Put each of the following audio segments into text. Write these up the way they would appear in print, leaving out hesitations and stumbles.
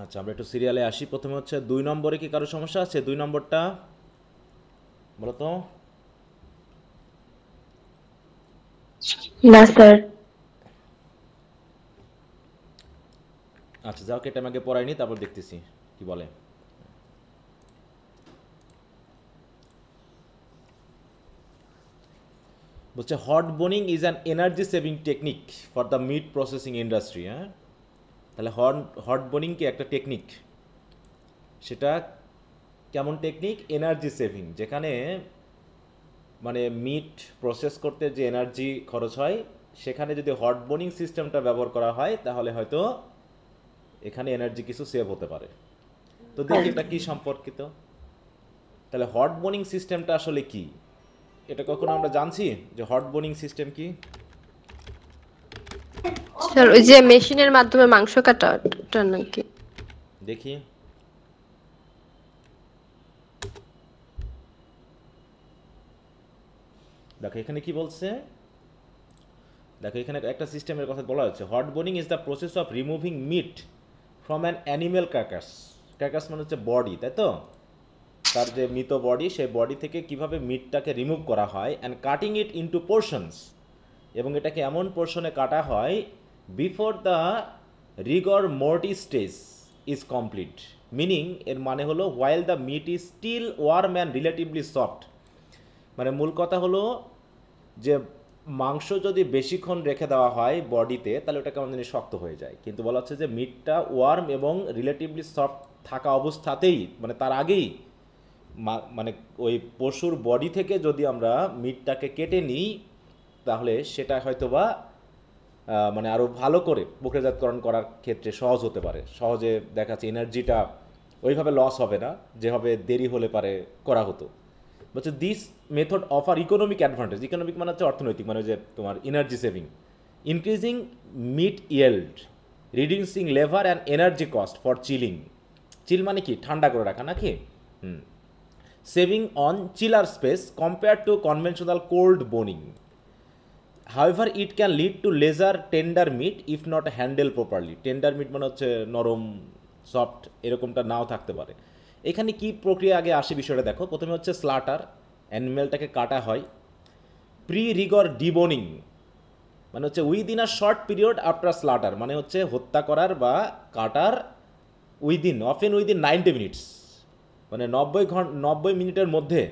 আচ্ছা, আমরা একটু সিরিয়ালে আসি। প্রথমে হচ্ছে 2 নম্বরে কি কারো সমস্যা আছে? 2 নম্বরটা বলো তো। না স্যার। আচ্ছা, যাও, এটা আমি আগে পড়াইনি, তারপর দেখতেছি কি বলে। বলছে hot boning is an energy saving technique for the meat processing industry. হ্যাঁ, তাহলে হট বোনিং কি একটা টেকনিক, সেটা কেমন টেকনিক? এনার্জি সেভিং, যেখানে মানে মিট প্রসেস করতে যে এনার্জি খরচ হয়, সেখানে যদি হট বোনিং সিস্টেমটা ব্যবহার করা হয় তাহলে হয়তো এখানে এনার্জি কিছু সেভ হতে পারে। তো দেখি এটা কি সম্পর্কিত। তাহলে হট বোনিং সিস্টেমটা আসলে কি, এটা কখনো আমরা জানছি যে হট বোনিং সিস্টেম কি? স্যার ওই যে মেশিনের মাধ্যমে মাংস কাটা ওটা নাকি? দেখি। দেখো এখানে কি বলছে, দেখো এখানে একটা সিস্টেমের কথা বলা হচ্ছে। Hot boning is the process of removing meat from an animal carcass. Carcass মানে হচ্ছে বডি, তাই তো? তার যে মৃত বডি, সেই বডি থেকে কিভাবে মিটটাকে রিমুভ করা হয়, and cutting it into portions, এবং এটাকে এমন পোর্শনে কাটা হয় before the rigor mortis stage is complete. Meaning, এর মানে হলো while the meat is still warm and relatively soft. মানে মূল কথা হলো যে মাংস যদি বেশিক্ষণ রেখে দেওয়া হয় বডিতে, তাহলে ওটা কেমন জানি শক্ত হয়ে যায়। কিন্তু বলা হচ্ছে যে মিটটা ওয়ার্ম এবং রিলেটিভলি সফট থাকা অবস্থাতেই, মানে তার আগেই, মানে ওই পশুর বডি থেকে যদি আমরা মিটটাকে কেটে নিই, তাহলে সেটা হয়তোবা মানে আরও ভালো করে প্রক্রিয়াজাতকরণ করার ক্ষেত্রে সহজ হতে পারে। সহজে দেখা যাচ্ছে এনার্জিটা ওইভাবে লস হবে না, যেভাবে দেরি হলে পারে করা হতো। বলছে this method offer economic advantage. Economic মানে হচ্ছে অর্থনৈতিক, মানে যে তোমার energy saving, increasing meat yield, reducing labour and energy cost for chilling. Chill মানে কি? ঠান্ডা করে রাখা নাকি? হুম। Saving on chiller space compare to conventional cold boning. However it can lead to lesser tender meat if not handle properly. Tender meat মানে হচ্ছে নরম, সফট, এরকমটা নাও থাকতে পারে। এখানে কি প্রক্রিয়া আগে আসে বিষয়টা দেখো। প্রথমে হচ্ছে স্লাটার, অ্যানিমেলটাকে কাটা হয়। প্রি রিগর ডিবোনিং মানে হচ্ছে within a short period after slaughter, মানে হচ্ছে হত্যা করার বা কাটার অফেন উইদিন 90 মিনিটস, মানে 90 মিনিটের মধ্যে।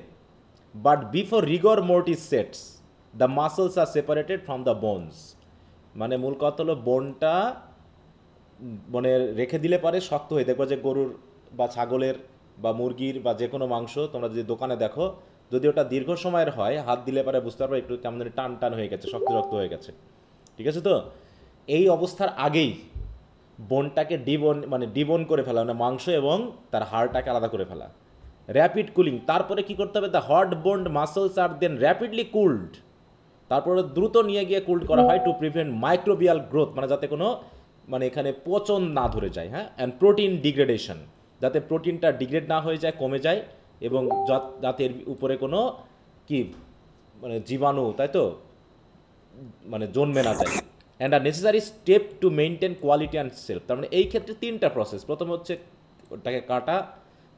But before rigor mortis sets the muscles are separated from the bones. মানে মূল কথা হলো বোনটা মানে রেখে দিলে পারে শক্ত হয়ে, দেখবো যে গরুর বা ছাগলের বা মুরগির বা যে কোনো মাংস তোমরা যদি দোকানে দেখো, যদি ওটা দীর্ঘ সময়ের হয়, হাত দিলে পারে বুঝতে পারবে একটু কেমন জানি টান টান হয়ে গেছে, শক্ত শক্ত হয়ে গেছে। ঠিক আছে তো? এই অবস্থার আগেই বোনটাকে ডিবোন করে ফেলা, মানে মাংস এবং তার হাড়টাকে আলাদা করে ফেলা। র্যাপিড কুলিং, তারপরে কি করতে হবে? The hot boned muscles are then rapidly cooled, তারপরে দ্রুত নিয়ে গিয়ে কুল্ড করা হয় টু প্রিভেন্ট মাইক্রোবিয়াল গ্রোথ, মানে যাতে কোনো মানে এখানে পচন না ধরে যায়। হ্যাঁ, অ্যান্ড প্রোটিন ডিগ্রেডেশন, যাতে প্রোটিনটা ডিগ্রেড না হয়ে যায়, কমে যায়, এবং যাতে এর উপরে কোনো কি মানে জীবাণু, তাই তো, মানে জন্মে না যায়। And R necessary step to maintain quality and self. তার মানে এই ক্ষেত্রে 3টা প্রসেস। প্রথমে হচ্ছে ওটাকে কাটা,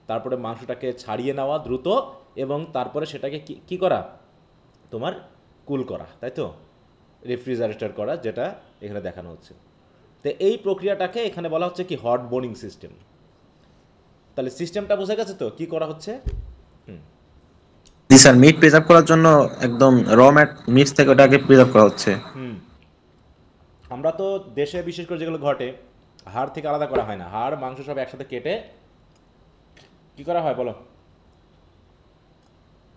তারপরে মাংসটাকে ছাড়িয়ে নেওয়া দ্রুত, এবং তারপরে সেটাকে কি করা? তোমার কুল করা, তাই তো, রেফ্রিজারেটর করা, যেটা এখানে দেখানো হচ্ছে। তো এই প্রক্রিয়াটাকে এখানে বলা হচ্ছে কি? Hot boning system. তাহলে সিস্টেমটা বোঝা গেছে তো কি করা হচ্ছে? হুম। জি স্যার, মিট প্রিজার্ভ করার জন্য একদম মিট থেকে ওটাকে প্রিজার্ভ করা হচ্ছে। হুম। আমরা তো দেশে বিশেষ করে যেগুলো ঘটে, হাড় থেকে আলাদা করা হয় না, হাড় মাংস সব একসাথে কেটে কি করা হয় বলো?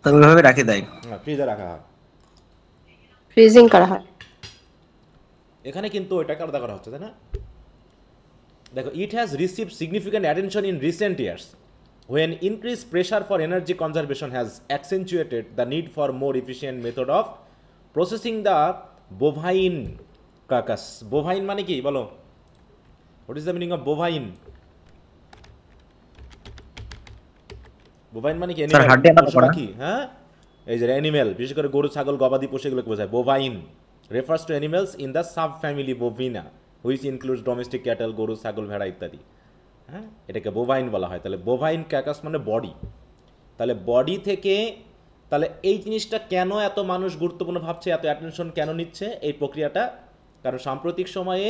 তবে ওইভাবে রাখে দেয়। হ্যাঁ, ফ্রিজে রাখা হয়। ফ্রিজিং করা হয়। এখানে কিন্তু ওইটাকে আলাদা করা হচ্ছে, তাই না? দেখো, it has receive significant attention in recent years when increased pressure for energy conservation has accentuated the need for more efficient method of processing the bovine carcass. Bovine মানে কি বলো? What is the meaning of bovine? Bovine মানে কি? Sir animal, হাড্ডি আলাদা পশু করা। পাখি। হ্যাঁ, এই যে অ্যানিমেল, বিশেষ করে গরু ছাগল গবাদি পশু এগুলোকে বোঝায়। Bovine refers to animals in the subfamily bovina which includes domestic cattle, গরু ছাগল ভেড়া ইত্যাদি। হ্যাঁ, এটাকে বোভাইন বলা হয়। তাহলে বোভাইন ক্যাকাস মানে বডি। তাহলে বডি থেকে, তাহলে এই জিনিসটা কেন এত মানুষ গুরুত্বপূর্ণ ভাবছে, এত অ্যাটেনশন কেন নিচ্ছে এই প্রক্রিয়াটা? কারণ সাম্প্রতিক সময়ে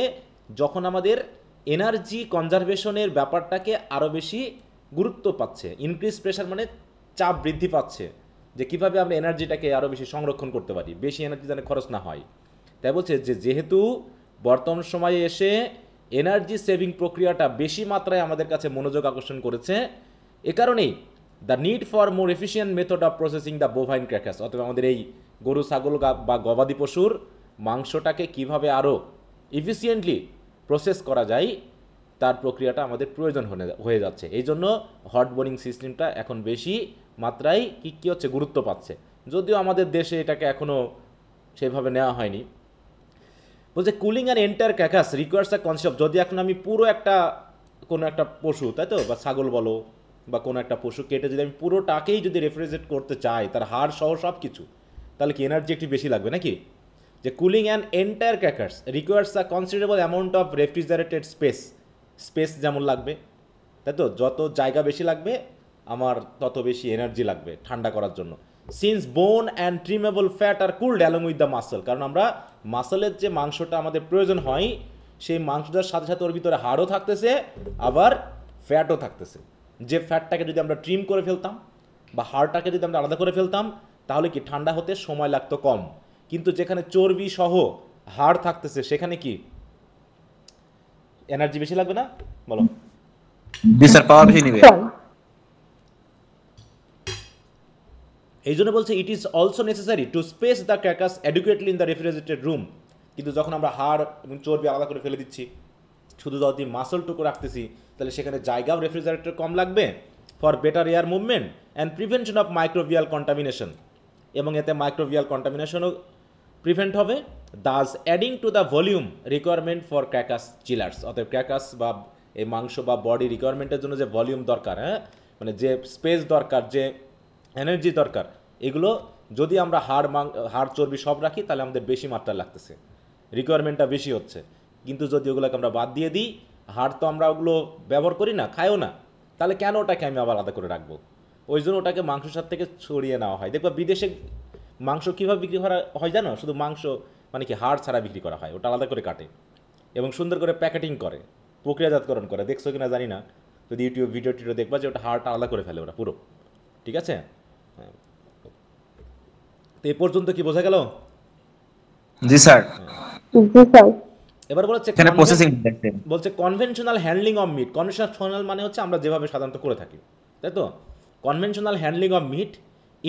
যখন আমাদের এনার্জি কনজারভেশনের ব্যাপারটাকে আরও বেশি গুরুত্ব পাচ্ছে, ইনক্রিজ প্রেশার মানে চাপ বৃদ্ধি পাচ্ছে, যে কীভাবে আমরা এনার্জিটাকে আরও বেশি সংরক্ষণ করতে পারি, বেশি এনার্জি যেন খরচ না হয়। তাই বলছে যে যেহেতু বর্তমান সময়ে এসে এনার্জি সেভিং প্রক্রিয়াটা বেশি মাত্রায় আমাদের কাছে মনোযোগ আকর্ষণ করেছে, এ কারণেই the need for more efficient method of processing the bovine carcass, অথবা আমাদের এই গরু ছাগল বা গবাদি পশুর মাংসটাকে কিভাবে আরও ইফিসিয়েন্টলি প্রসেস করা যায়, তার প্রক্রিয়াটা আমাদের প্রয়োজন হয়ে যাচ্ছে। এই জন্য হট বোনিং সিস্টেমটা এখন বেশি মাত্রায় কী হচ্ছে, গুরুত্ব পাচ্ছে। যদিও আমাদের দেশে এটাকে এখনও সেভাবে নেওয়া হয়নি। বলছে cooling and entire carcass requires a concept, যদি এখন আমি পুরো কোনো একটা পশু, তাই তো, বা ছাগল বলো বা কোনো একটা পশু কেটে যদি আমি পুরোটাকেই যদি রেফ্রিজারেট করতে চাই, তার হাড় সহ সব কিছু, তাহলে কি এনার্জি একটু বেশি লাগবে নাকি? যে cooling and entire crackers requires a considerable amount of refrigerated space যেমন লাগবে, তাই তো, যত জায়গা বেশি লাগবে আমার তত বেশি এনার্জি লাগবে ঠান্ডা করার জন্য। Since bone and trimmable fat are cooled along with the muscle, কারণ আমরা মাসলের যে মাংসটা আমাদের প্রয়োজন হয়, সেই মাংসটার সাথে সাথে ওর ভিতরে হাড়ও থাকতেছে, আবার ফ্যাটও থাকতেছে। যে ফ্যাটটাকে যদি আমরা ট্রিম করে ফেলতাম বা হাড়টাকে যদি আমরা আলাদা করে ফেলতাম, তাহলে কি ঠান্ডা হতে সময় লাগতো কম। কিন্তু যেখানে চর্বি সহ হাড় থাকতেছে, সেখানে কি এনার্জি বেশি লাগবে না? বলো। জি স্যার, পাওয়ার বেশি নেবে। এই জন্য বলছে it is also necessary to space the carcass adequately in the refrigerated room. কিন্তু যখন আমরা হাড় এবং চর্বি আলাদা করে ফেলে দিচ্ছি, শুধু যদি মাসলটুকু রাখতেছি, তাহলে সেখানে জায়গাও রেফ্রিজারেটর কম লাগবে for better air movement and prevention of microbial contamination, এবং এতে মাইক্রোবিয়াল কন্টামিনেশনও প্রিভেন্ট হবে। Thus adding to the volume requirement for carcass chillers. অতএব ক্র্যাকাস বা এই মাংস বা বডি রিকোয়ারমেন্টের জন্য যে ভলিউম দরকার, হ্যাঁ, মানে যে স্পেস দরকার, যে এনার্জি দরকার, এগুলো যদি আমরা হাড় চর্বি সব রাখি, তাহলে আমাদের বেশি মাত্রা লাগতেছে, রিকোয়ারমেন্টটা বেশি হচ্ছে। কিন্তু যদি ওগুলোকে আমরা বাদ দিয়ে দিই, হাড় তো আমরা ওগুলো ব্যবহার করি না, খাইও না, তাহলে কেন ওটাকে আমি আবার আলাদা করে রাখবো? ওই জন্য ওটাকে মাংসের সাথ থেকে ছড়িয়ে নেওয়া হয়। দেখবা বিদেশে মাংস কীভাবে বিক্রি করা হয় জানো? শুধু মাংস মানে কি হাড় ছাড়া বিক্রি করা হয়, ওটা আলাদা করে কাটে এবং সুন্দর করে প্যাকেটিং করে, প্রক্রিয়াজাতকরণ করে। দেখছো কিনা জানি না, যদি ইউটিউব ভিডিও টিডিও দেখবা যে ওটা হাড়টা আলাদা করে ফেলে ওরা পুরো। ঠিক আছে, তো এই পর্যন্ত কি বোঝা গেল? জি স্যার। এবার বলছে conventional handling of meat. Conventional মানে হচ্ছে আমরা যেভাবে সাধারণত করে থাকি, তাই তো। Conventional handling of meat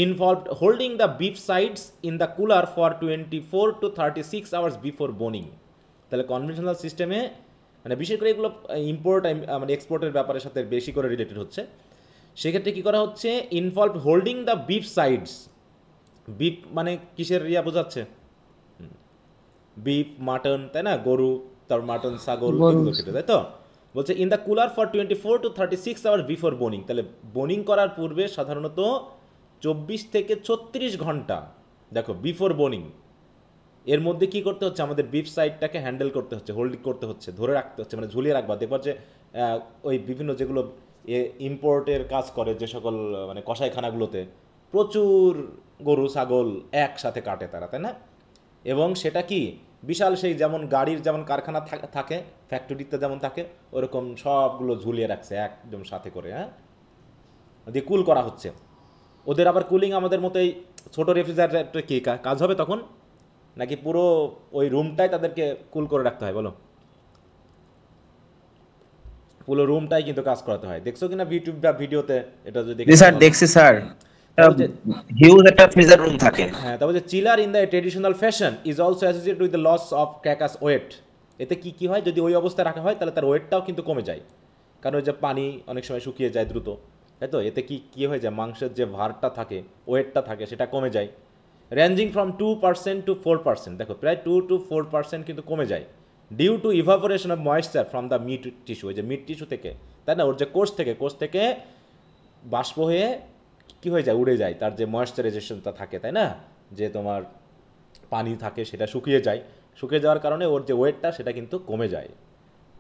involved holding the beef sides in the cooler for 24 to 36 hours before boning. তাহলে কনভেনশনাল সিস্টেমে মানে বিশেষ করে এগুলো ইম্পোর্ট মানে এক্সপোর্টের ব্যাপারের সাথে বেশি করে রিলেটেড হচ্ছে। সেক্ষেত্রে কী করা হচ্ছে, involve holding the beef sides. Beef মানে কিসের বোঝাচ্ছে? বিফ, মাটন, তাই না, গরু, তারপর মাটন, ছাগল, এগুলো খেতে, তাই তো। বলছে in the cooler for 24 to 36 hours before boning. তাহলে বোনিং করার পূর্বে সাধারণত 24 থেকে 36 ঘন্টা, দেখো, বিফোর বোনিং, এর মধ্যে কি করতে হচ্ছে, আমাদের বিফ সাইডটাকে হ্যান্ডেল করতে হচ্ছে, হোল্ড করতে হচ্ছে, ধরে রাখতে হচ্ছে, মানে ঝুলিয়ে রাখবা। দেখবা যে ওই বিভিন্ন যেগুলো ইম্পোর্টের কাজ করে, যে সকল মানে কসাইখানাগুলোতে প্রচুর গরু ছাগল একসাথে কাটে তারা, তাই না। এবং সেটা কি বিশাল, সেই যেমন গাড়ির যেমন কারখানা থাকে, ফ্যাক্টরিতে যেমন থাকে, ওরকম সবগুলো ঝুলিয়ে রাখছে একদম সাথে করে, হ্যাঁ, দিয়ে কুল করা হচ্ছে। ওদের আবার কুলিং আমাদের মতোই ছোট রেফ্রিজারেটর কি কাজ হবে তখন, নাকি পুরো ওই রুমটাই তাদেরকে কুল করে রাখতে হয়? বলো, পুরো রুমটাই কিন্তু কাজ করাতে হয়। দেখছো কিনা ইউটিউব বা ভিডিওতে এটা? যদি স্যার দেখছি স্যার, হিউজ একটা ফ্রিজার রুম থাকে। হ্যাঁ, তারপর যে chiller in the traditional fashion is also associated with the loss of carcass weight. এতে কি হয়, যদি ওই অবস্থায় রাখা হয়, তাহলে তার ওয়েটটাও কিন্তু কমে যায়, কারণ ওই যে পানি অনেক সময় শুকিয়ে যায় দ্রুত, তাই তো। এতে কি হয়ে যায়, মাংসের যে ভারটা থাকে, ওয়েটটা থাকে, সেটা কমে যায়। রেঞ্জিং ফ্রম 2% to 4%, দেখো, প্রায় 2 to 4% কিন্তু কমে যায়, due to evaporation of moisture from the meat tissue. ওই যে মিট টিস্যু থেকে, তাই না, ওর যে কোষ থেকে বাষ্প হয়ে কি হয়ে যায়, উড়ে যায়, তার যে ময়েশ্চারাইজেশনটা থাকে, তাই না, যে তোমার পানি থাকে, সেটা শুকিয়ে যাওয়ার কারণে ওর যে ওয়েটটা সেটা কিন্তু কমে যায়।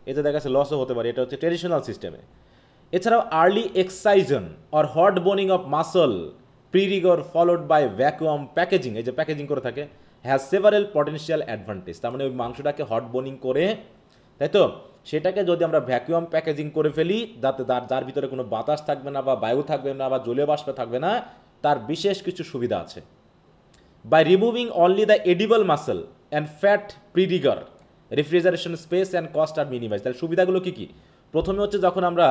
এতে দেখা যাচ্ছে লসও হতে পারে, এটা হচ্ছে ট্রেডিশনাল সিস্টেমে। এছাড়াও early excision or hot boning of muscle prerigor followed by vacuum packaging, এই যে প্যাকেজিং করে থাকে, হ্যাজ সেভারেল পটেনশিয়াল অ্যাডভান্টেজ। তার মানে ওই মাংসটাকে হট বোনিং করে, তাই তো, সেটাকে যদি আমরা ভ্যাকুয়াম প্যাকেজিং করে ফেলি, যাতে যার ভিতরে কোনো বাতাস থাকবে না বা বায়ু থাকবে না বা জলীয় বাষ্প থাকবে না, তার বিশেষ কিছু সুবিধা আছে। By removing only the edible muscle and fat prerigor refrigeration space and cost are minimize. তাহলে সুবিধাগুলো কী কী? প্রথমে হচ্ছে যখন আমরা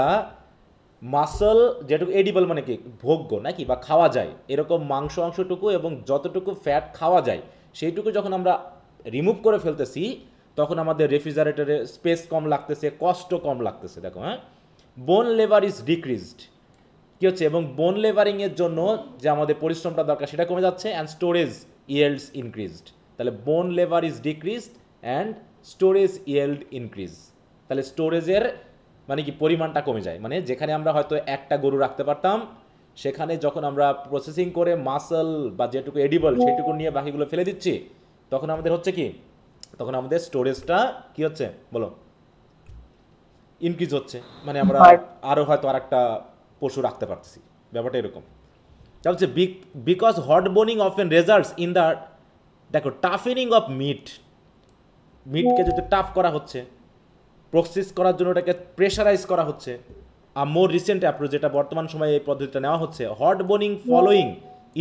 মাসল, যেটুকু এডিবল মানে কি ভোগ্য নাকি বা খাওয়া যায় এরকম মাংস অংশটুকু এবং যতটুকু ফ্যাট খাওয়া যায় সেইটুকু যখন আমরা রিমুভ করে ফেলতেছি, তখন আমাদের রেফ্রিজারেটরে স্পেস কম লাগতেছে, কষ্ট কম লাগতেছে। দেখো, হ্যাঁ, বোন লেভার ইজ ডিক্রিজড, কী হচ্ছে, এবং বোন লেভারিংয়ের জন্য যে আমাদের পরিশ্রমটা দরকার সেটা কমে যাচ্ছে, অ্যান্ড স্টোরেজ ইয়েল্ডস ইনক্রিজড। তাহলে বোন lever is decreased and storage yield increase. তাহলে স্টোরেজের মানে কি পরিমাণটা কমে যায়, মানে যেখানে আমরা হয়তো একটা গরু রাখতে পারতাম, সেখানে যখন আমরা প্রসেসিং করে মাসল বা যেটুকু এডিবল সেটুকু নিয়ে বাকিগুলো ফেলে দিচ্ছি, তখন আমাদের হচ্ছে কি, তখন আমাদের স্টোরেজটা কি হচ্ছে বলো, ইনক্রিজ হচ্ছে, মানে আমরা আরও হয়তো আর একটা পশু রাখতে পারছি, ব্যাপারটা এরকম। তা হচ্ছে because hot boning often results in the, দেখো, টাফেনিং অফ মিটকে যদি টাফ করা হচ্ছে, প্রসেস করার জন্য ওটাকে প্রেশারাইজ করা হচ্ছে। আর মোর রিসেন্ট অ্যাপ্রোচ, যেটা বর্তমান সময়ে এই পদ্ধতিটা নেওয়া হচ্ছে, hot boning following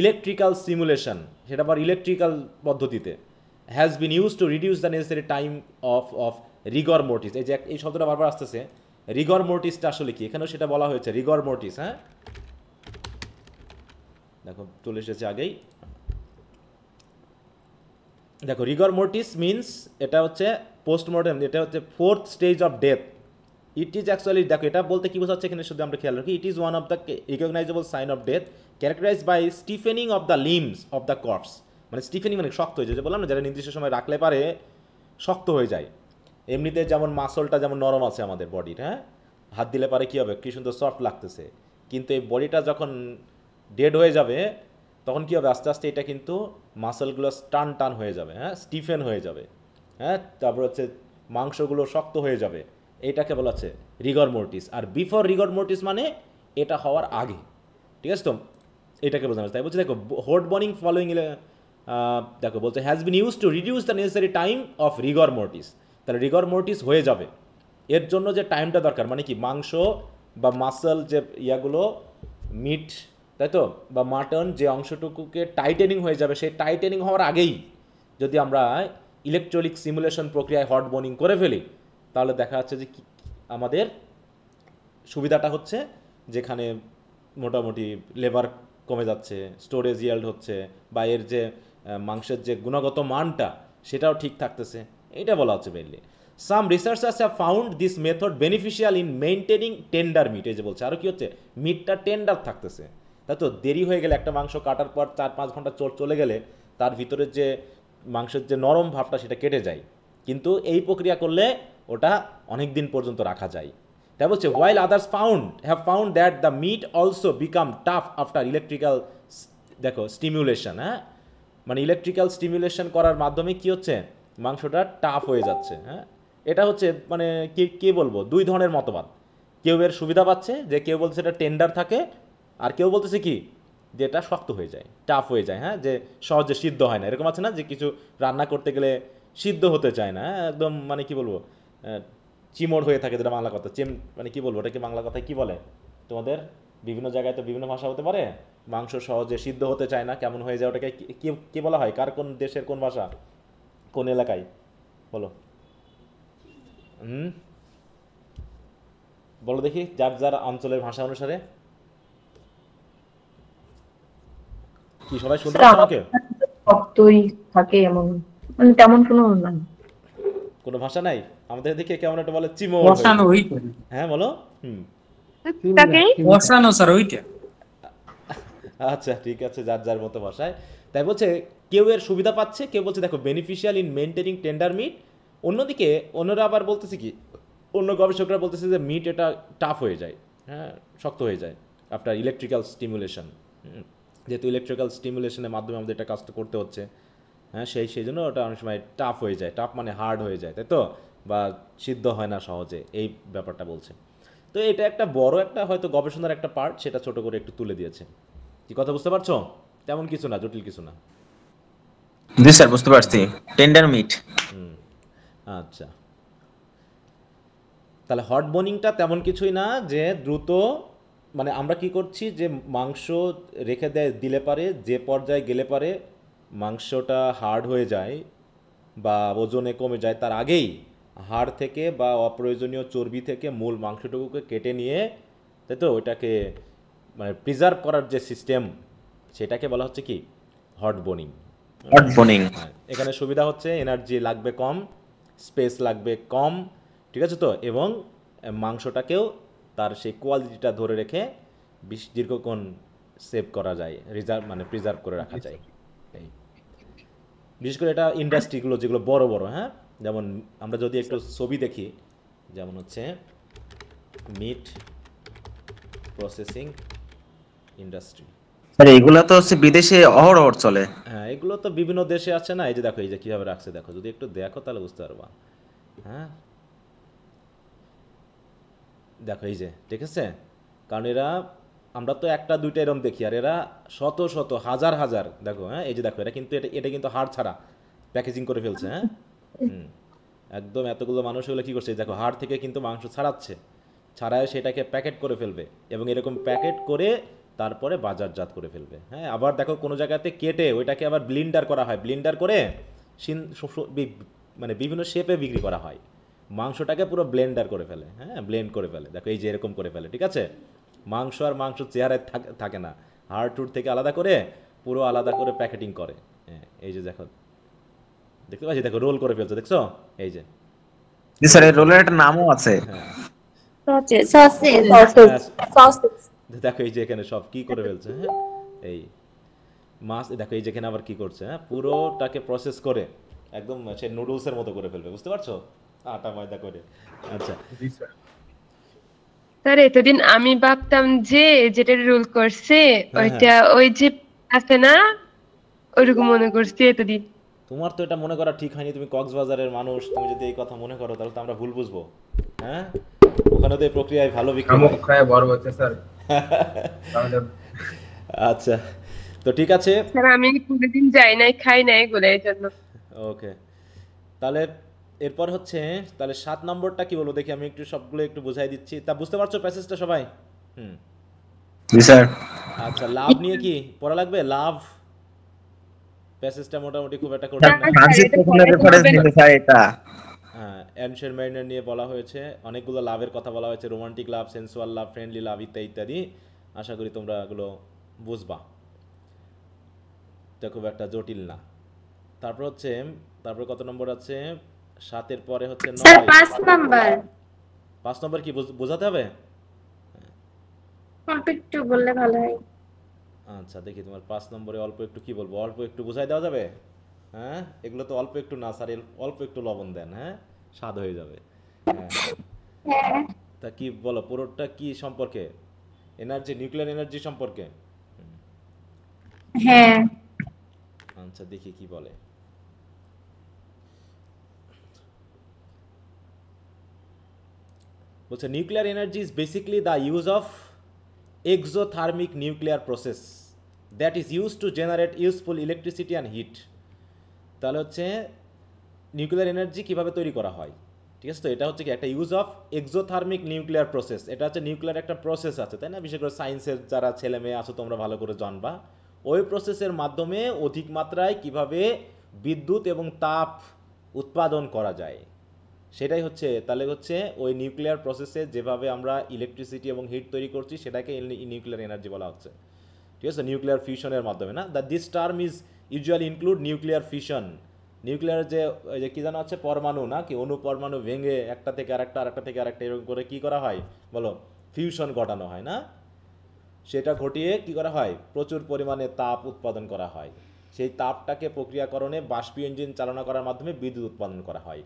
electrical simulation, সেটা আবার ইলেকট্রিক্যাল পদ্ধতিতে, has been use to reduce the necessary time of rigor mortis. এই যে এই শব্দটা বারবার আসতেছে, রিগর মোর্টিসটা আসলে কি, এখানেও সেটা বলা হয়েছে, রিগর মোর্টিস। হ্যাঁ, দেখো চলে এসেছে আগেই, দেখো রিগর মোর্টিস মিনস, এটা হচ্ছে পোস্টমর্টেম, এটা হচ্ছে fourth stage of death. It is actually, দেখো এটা বলতে কি বোঝাচ্ছে এখানে শুধু আমরা খেয়াল রাখি, it is one of the recognizable sign of death characterize by stiffening of the limbs of the corpse. মানে স্টিফেনিং মানে শক্ত হয়ে যায়, যে বললাম না, যারা নির্দিষ্ট সময় রাখলে পারে শক্ত হয়ে যায়। এমনিতে যেমন মাসলটা যেমন নরম আছে আমাদের বডির, হ্যাঁ, হাত দিলে পারে কী হবে, কী সুন্দর সফট লাগতেছে, কিন্তু এই বডিটা যখন ডেড হয়ে যাবে তখন কী হবে, আস্তে আস্তে এটা কিন্তু মাসলগুলো টান হয়ে যাবে, হ্যাঁ, স্টিফেন হয়ে যাবে, হ্যাঁ, তারপর হচ্ছে মাংসগুলো শক্ত হয়ে যাবে, এইটাকে বলা হচ্ছে রিগর মোর্টিস। আর বিফোর রিগর মোর্টিস মানে এটা হওয়ার আগে, ঠিক আছে তো, এটাকে বোঝানো যায়। তাই বলছে দেখো, হট বোনিং ফলোয়িং, দেখো বলছে has been use to reduce the necessary time of rigor mortis. তাহলে রিগর মোর্টিস হয়ে যাবে, এর জন্য যে টাইমটা দরকার, মানে কি মাংস বা মাসল যে ইয়াগুলো, মিট, তাই তো, বা মাটন, যে অংশটুকুকে টাইটেনিং হয়ে যাবে, সেই টাইটেনিং হওয়ার আগেই যদি আমরা ইলেকট্রনিক সিমুলেশন প্রক্রিয়ায় হট বোনিং করে ফেলি, তাহলে দেখা যাচ্ছে যে আমাদের সুবিধাটা হচ্ছে, যেখানে মোটামুটি লেবার কমে যাচ্ছে, স্টোরেজ ইয়েল্ড হচ্ছে, বা এর যে মাংসের যে গুণগত মানটা সেটাও ঠিক থাকতেছে, এটা বলা হচ্ছে mainly. Some researchers have found this method beneficial in maintaining tender meat. এই যে বলছে, আরও কী হচ্ছে, মিটটা টেন্ডার থাকতেছে, তাই তো, দেরি হয়ে গেলে একটা মাংস কাটার পর 4-5 ঘন্টা চলে গেলে তার ভিতরের যে মাংসের যে নরম ভাবটা সেটা কেটে যায়, কিন্তু এই প্রক্রিয়া করলে ওটা অনেক দিন পর্যন্ত রাখা যায়। তাই বলছে, while others have found that the meat also become tough after electrical, দেখো, স্টিমুলেশন, হ্যাঁ, মানে ইলেকট্রিক্যাল স্টিমুলেশন করার মাধ্যমে কি হচ্ছে, মাংসটা টাফ হয়ে যাচ্ছে। হ্যাঁ, এটা হচ্ছে মানে কি বলবো, দুই ধরনের মতবাদ। কেউ এর সুবিধা পাচ্ছে, যে কেউ বলছে এটা টেন্ডার থাকে, আর কেউ বলতেছে কি, যে এটা শক্ত হয়ে যায়, টাফ হয়ে যায়, হ্যাঁ, যে সহজে সিদ্ধ হয় না। এরকম আছে না, যে কিছু রান্না করতে গেলে সিদ্ধ হতে চায় না, একদম মানে কি বলবো, চিমড় হয়ে থাকে, যেটা বাংলা কথা, মানে কি বলবো, ওটাকে বাংলা কথায় কি বলে, তোমাদের বিভিন্ন জায়গায় তো বিভিন্ন ভাষা হতে পারে, মাংস সহজে সিদ্ধ হতে চায় না, কেমন হয়ে যায়, ওটাকে কি বলা হয়, কার কোন দেশের কোন ভাষা, কোন এলাকায় বলো, বলো দেখি, যার যার অঞ্চলের ভাষা অনুসারে। কি সবাই শুনতে পাচ্ছ আমাকে? শক্তই থাকে এমন, মানে তেমন কোনো ভাষা নাই আমাদের দিকে, কেমন একটা বলে চিমড়, বসানো ওইটা, হ্যাঁ বলো, বসানো স্যার ওইটা। আচ্ছা ঠিক আছে, যার যার মতো ভাষায়। তাই বলছে কেউ এর সুবিধা পাচ্ছে, কেউ বলছে দেখো beneficial in maintaining tender meat. অন্যদিকে অন্যরা আবার বলতেছে কি, অন্য গবেষকরা বলতেছে যে মিট এটা টাফ হয়ে যায়, হ্যাঁ, শক্ত হয়ে যায় আফটার ইলেকট্রিক্যাল স্টিমুলেশন, যেহেতু ইলেকট্রিক্যাল স্টিমুলেশনের মাধ্যমে আমাদের এটা কাজটা করতে হচ্ছে। হ্যাঁ সেই জন্য ওটা অনেক সময় টাফ হয়ে যায়, টাফ মানে হার্ড হয়ে যায়, তাই তো, বা সিদ্ধ হয় না সহজে, এই ব্যাপারটা বলছে। তো এটা একটা বড় একটা হয়তো গবেষণার একটা পার্ট, সেটা ছোট করে একটু তুলে দিয়েছে। কি কথা বুঝতে পারছো? তেমন কিছু না, জটিল কিছু না। জি স্যার, বুঝতে পারছি। Tender meat. আচ্ছা, তাহলে হট বোনিংটা তেমন কিছুই না যে দ্রুত, মানে আমরা কি করছি যে মাংস রেখে দিলে পারে, যে পর্যায়ে গেলে পারে মাংসটা হার্ড হয়ে যায় বা ওজনে কমে যায়, তার আগেই হাড় থেকে বা অপ্রয়োজনীয় চর্বি থেকে মূল মাংসটুকুকে কেটে নিয়ে, তাই তো, ওইটাকে মানে প্রিজার্ভ করার যে সিস্টেম, সেটাকে বলা হচ্ছে কি হট বোনিং। Hot boning. হ্যাঁ, এখানে সুবিধা হচ্ছে এনার্জি লাগবে কম, স্পেস লাগবে কম, ঠিক আছে তো, এবং মাংসটাকেও তার সেই কোয়ালিটিটা ধরে রেখে দীর্ঘক্ষণ সেভ করা যায়, মানে প্রিজার্ভ করে রাখা যায়। এই বিশেষ করে এটা ইন্ডাস্ট্রিগুলো যেগুলো বড় বড়, হ্যাঁ, যেমন আমরা যদি একটু ছবি দেখি, যেমন হচ্ছে মিট প্রসেসিং ইন্ডাস্ট্রি। আরে এগুলা তো হচ্ছে বিদেশে অহরহ চলে। হ্যাঁ, এগুলো তো বিভিন্ন দেশে আছে না, এই যে দেখো, এই যে কীভাবে রাখছে দেখো, যদি একটু দেখো তাহলে বুঝতে পারবা। হ্যাঁ, দেখো এই যে, ঠিক আছে, কারণ এরা, আমরা তো একটা দুইটা এরকম দেখি, আর এরা শত শত হাজার হাজার, দেখো, হ্যাঁ, এই যে দেখো, এটা কিন্তু এটা কিন্তু হাড় ছাড়া প্যাকেজিং করে ফেলছে। হ্যাঁ, একদম এতগুলো মানুষ হলে কী করছে, দেখো, হাড় থেকে কিন্তু মাংস ছাড়াচ্ছে, ছাড়ায় সেটাকে প্যাকেট করে ফেলবে, এবং এরকম প্যাকেট করে তারপরে বাজারজাত করে ফেলবে। হ্যাঁ, আবার দেখো কোনো জায়গাতে কেটে ওইটাকে আবার ব্লিন্ডার করা হয়, ব্লিন্ডার করে মানে বিভিন্ন শেপে বিক্রি করা হয়, মাংসটাকে পুরো ব্লেন্ডার করে ফেলে। হ্যাঁ, ব্লেন্ড করে ফেলে, দেখো এই যে এরকম করে ফেলে, ঠিক আছে, মাংস আর মাংস চেহারায় থাকে না, হাড় টুট থেকে আলাদা করে পুরো আলাদা করে প্যাকেটিং করে। হ্যাঁ, এই যে দেখো, দেখতে পাচ্ছি, দেখো রোল করে ফেলছে, দেখছো, এই যে। জি স্যার, এই রোলের একটা নামও আছে। দেখো এই যে এখানে সব কি করে ফেলছে। হ্যাঁ, এই মাছ, দেখো এই যেখানে আবার কি করছে, হ্যাঁ, পুরোটাকে প্রসেস করে একদম সে নুডলসের মতো করে ফেলবে, বুঝতে পারছো, আটা ময়দা করে। আচ্ছা, স্যার এতদিন আমি ভাবতাম যে যেটা রুল করছে ওইটা ওই যে আছে না, ওইরকম মনে করছি এতদিন। তোমার তো এটা মনে করা ঠিক হয়নি, তুমি কক্সবাজারের মানুষ, তুমি যদি এই কথা মনে করো তাহলে তো আমরা ভুল বুঝবো। হ্যাঁ, ওখানে তো এই প্রক্রিয়ায় ভালো বিক্রি হয়। খায় বড় হচ্ছে স্যার। আচ্ছা, তো ঠিক আছে স্যার আমি কোনোদিন যাই নাই, খাই নাই এগুলো, এই জন্য। ওকে, তাহলে এরপর হচ্ছে, তাহলে 7 নম্বরটা কি বলবো দেখি, আমি একটু সবগুলো একটু বুঝাই দিচ্ছি, তা বুঝতে পারছো প্যাসেজটা সবাই? জি স্যার। আচ্ছা, লাভ নিয়ে কি পড়া লাগবে? লাভ প্যাসেজটা মোটামুটি খুব একটা কঠিন না। ফ্রান্সিস বেকনের রেফারেন্স দিতে স্যার এটা। হ্যাঁ, অ্যানশিয়েন্ট ম্যারিনার নিয়ে বলা হয়েছে, অনেকগুলো লাভের কথা বলা হয়েছে, রোমান্টিক লাভ, সেন্সুয়াল লাভ, ফ্রেন্ডলি লাভ ইত্যাদি ইত্যাদি। আশা করি তোমরা এগুলো বুঝবা, এটা খুব একটা জটিল না। তারপর হচ্ছে, তারপর কত নম্বর আছে? 7-এর পরে হচ্ছে 9। Sir 5 number. 5 নম্বর কি বোঝাতে হবে? অল্প একটু বললে ভালো হয়। আচ্ছা, দেখি তোমার 5 নম্বরে অল্প একটু কি বলবো, অল্প একটু বুঝাই দেওয়া যাবে? হ্যাঁ, এগুলো তো অল্প একটু না স্যার, অল্প একটু লবণ দেন, হ্যাঁ, স্বাদ হয়ে যাবে। হ্যাঁ, তা কি বলো, পুরোটা কি সম্পর্কে? এনার্জি, নিউক্লিয়ার এনার্জি সম্পর্কে? হ্যাঁ। আচ্ছা, দেখি কি বলে। বলছে nuclear energy is basically the use of exothermic nuclear process that is used to generate useful electricity and heat। তাহলে হচ্ছে নিউক্লিয়ার এনার্জি কিভাবে তৈরি করা হয়, ঠিক আছে, তো এটা হচ্ছে কি একটা use of exothermic nuclear process. এটা হচ্ছে নিউক্লিয়ার একটা প্রসেস আছে, তাই না, বিশেষ করে সায়েন্সের যারা ছেলে মেয়ে আছো তোমরা ভালো করে জানবা, ওই প্রসেসের মাধ্যমে অধিক মাত্রায় কিভাবে বিদ্যুৎ এবং তাপ উৎপাদন করা যায়, সেটাই হচ্ছে। তাহলে হচ্ছে ওই নিউক্লিয়ার প্রসেসে যেভাবে আমরা ইলেকট্রিসিটি এবং হিট তৈরি করছি সেটাকে নিউক্লিয়ার এনার্জি বলা হচ্ছে, ঠিক আছে, নিউক্লিয়ার ফিউশনের মাধ্যমে না। This term is usually include nuclear fusion. Nuclear যে কী জানা হচ্ছে, পরমাণু না কি, অনুপরমাণু ভেঙে একটা থেকে আরেকটা থেকে আরেকটা এরকম করে কী করা হয় বলো, ফিউশন ঘটানো হয় না, সেটা ঘটিয়ে কি করা হয়, প্রচুর পরিমাণে তাপ উৎপাদন করা হয়। সেই তাপটাকে প্রক্রিয়াকরণে বাষ্পীয় ইঞ্জিন চালনা করার মাধ্যমে বিদ্যুৎ উৎপাদন করা হয়।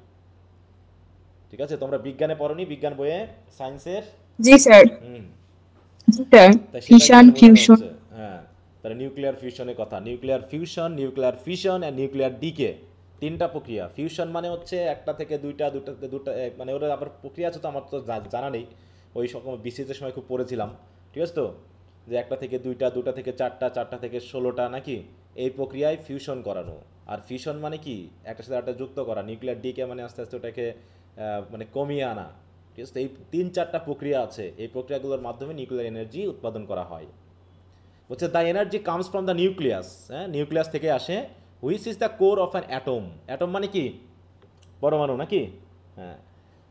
ঠিক আছে, তোমরা বিজ্ঞানে পড়োনি, বিজ্ঞান বইয়ে, সায়েন্সের? জি স্যার। হুম, জি স্যার, ফিশন ফিউশন। হ্যাঁ, তাহলে নিউক্লিয়ার ফিউশনের কথা, nuclear fusion and nuclear decay, তিনটা প্রক্রিয়া। ফিউশন মানে হচ্ছে একটা থেকে দুইটা, দুটা থেকে দুটা, মানে ওরা আবার প্রক্রিয়া আছে তো আমার তো জানা নেই, ওই সকল বিসিএসের সময় খুব পড়েছিলাম, ঠিক আছে তো, যে একটা থেকে দুইটা, দুটা থেকে চারটা, চারটা থেকে 16টা নাকি, এই প্রক্রিয়ায় ফিউশন করানো। আর ফিউশন মানে কি, একটার সাথে একটা যুক্ত করা। নিউক্লিয়ার ডিকে মানে আস্তে আস্তে ওটাকে মানে কমিয়ে আনা, ঠিক আছে। এই 3-4টা প্রক্রিয়া আছে, এই প্রক্রিয়াগুলোর মাধ্যমে নিউক্লিয়ার এনার্জি উৎপাদন করা হয়। বলছে the energy comes from the nucleus, হ্যাঁ, নিউক্লিয়াস থেকে আসে, which is the core of an atom. Atom মানে কি, পরমাণু নাকি, হ্যাঁ।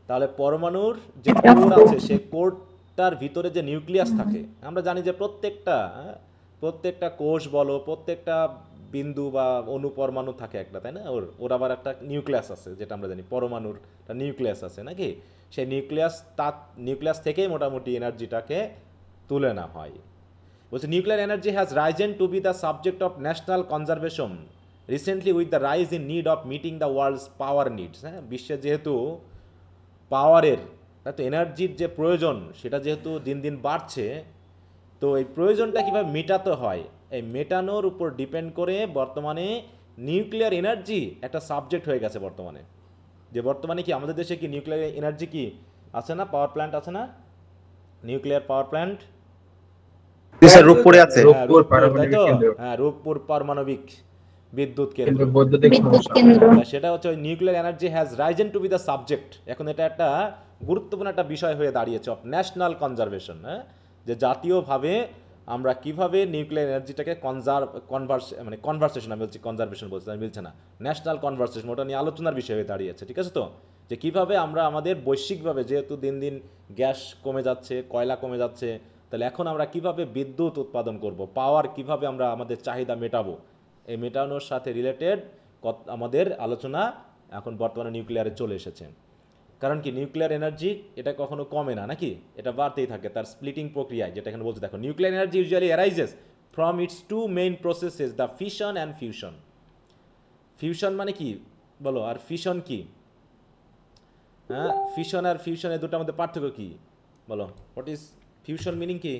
তাহলে পরমাণুর যে কোর আছে, সেই কোরটার ভিতরে যে নিউক্লিয়াস থাকে, আমরা জানি যে প্রত্যেকটা কোষ বলো, প্রত্যেকটা বিন্দু বা অণু পরমাণু থাকে একটা, তাই না, ওর আবার একটা নিউক্লিয়াস আছে, যেটা আমরা জানি পরমাণুর একটা নিউক্লিয়াস আছে নাকি। সেই নিউক্লিয়াস থেকেই মোটামুটি এনার্জিটাকে তুলে না হয়। বলছে nuclear energy has risen to be the subject of national conservation recently with the rise in need of meeting the world's power needs. হ্যাঁ, বিশ্বের যেহেতু পাওয়ারের, তাই তো এনার্জির যে প্রয়োজন সেটা যেহেতু দিন দিন বাড়ছে, তো এই প্রয়োজনটা কীভাবে মেটাতে হয়, এই মেটানোর উপর ডিপেন্ড করে বর্তমানে নিউক্লিয়ার এনার্জি একটা সাবজেক্ট হয়ে গেছে বর্তমানে। যে বর্তমানে কি আমাদের দেশে কি নিউক্লিয়ার এনার্জি কি আছে না, পাওয়ার প্ল্যান্ট আছে না, নিউক্লিয়ার পাওয়ার প্ল্যান্ট, স্যার রূপপুরে আছে। তাই তো, হ্যাঁ, রূপপুর পারমাণবিক বিদ্যুৎ কেন্দ্র, বিদ্যুৎ কেন্দ্র। সেটা হচ্ছে ওই nuclear energy has risen to be the subject. এখন এটা একটা গুরুত্বপূর্ণ একটা বিষয় হয়ে দাঁড়িয়েছে অফ ন্যাশনাল কনজারভেশন, হ্যাঁ, যে জাতীয়ভাবে আমরা কিভাবে নিউক্লিয়ার এনার্জিটাকে কনভারসেশন, আমি বলছি কনজারভেশন বলছি, আমি মিলছে না, ন্যাশনাল কনভারসেশন, ওটা নিয়ে আলোচনার বিষয় হয়ে দাঁড়িয়েছে, ঠিক আছে তো, যে কিভাবে আমরা আমাদের বৈশ্বিকভাবে, যেহেতু দিন দিন গ্যাস কমে যাচ্ছে, কয়লা কমে যাচ্ছে, তাহলে এখন আমরা কিভাবে বিদ্যুৎ উৎপাদন করব, পাওয়ার কিভাবে আমরা আমাদের চাহিদা মেটাবো, এই মেটানোর সাথে রিলেটেড আমাদের আলোচনা এখন বর্তমানে নিউক্লিয়ারে চলে এসেছে। কারণ কি, নিউক্লিয়ার এনার্জি এটা কখনো কমে না নাকি, এটা বাড়তেই থাকে তার স্প্লিটিং প্রক্রিয়ায়, যেটা এখানে বলছে দেখো, nuclear energy usually arises from its two main processes, the fission and fusion. Fusion মানে কি বলো, আর ফিশন কি, হ্যাঁ, ফিশন আর ফিউশনের দুটোর মধ্যে পার্থক্য কি বলো, হোয়াট ইজ ফিউশন মিনিং কি?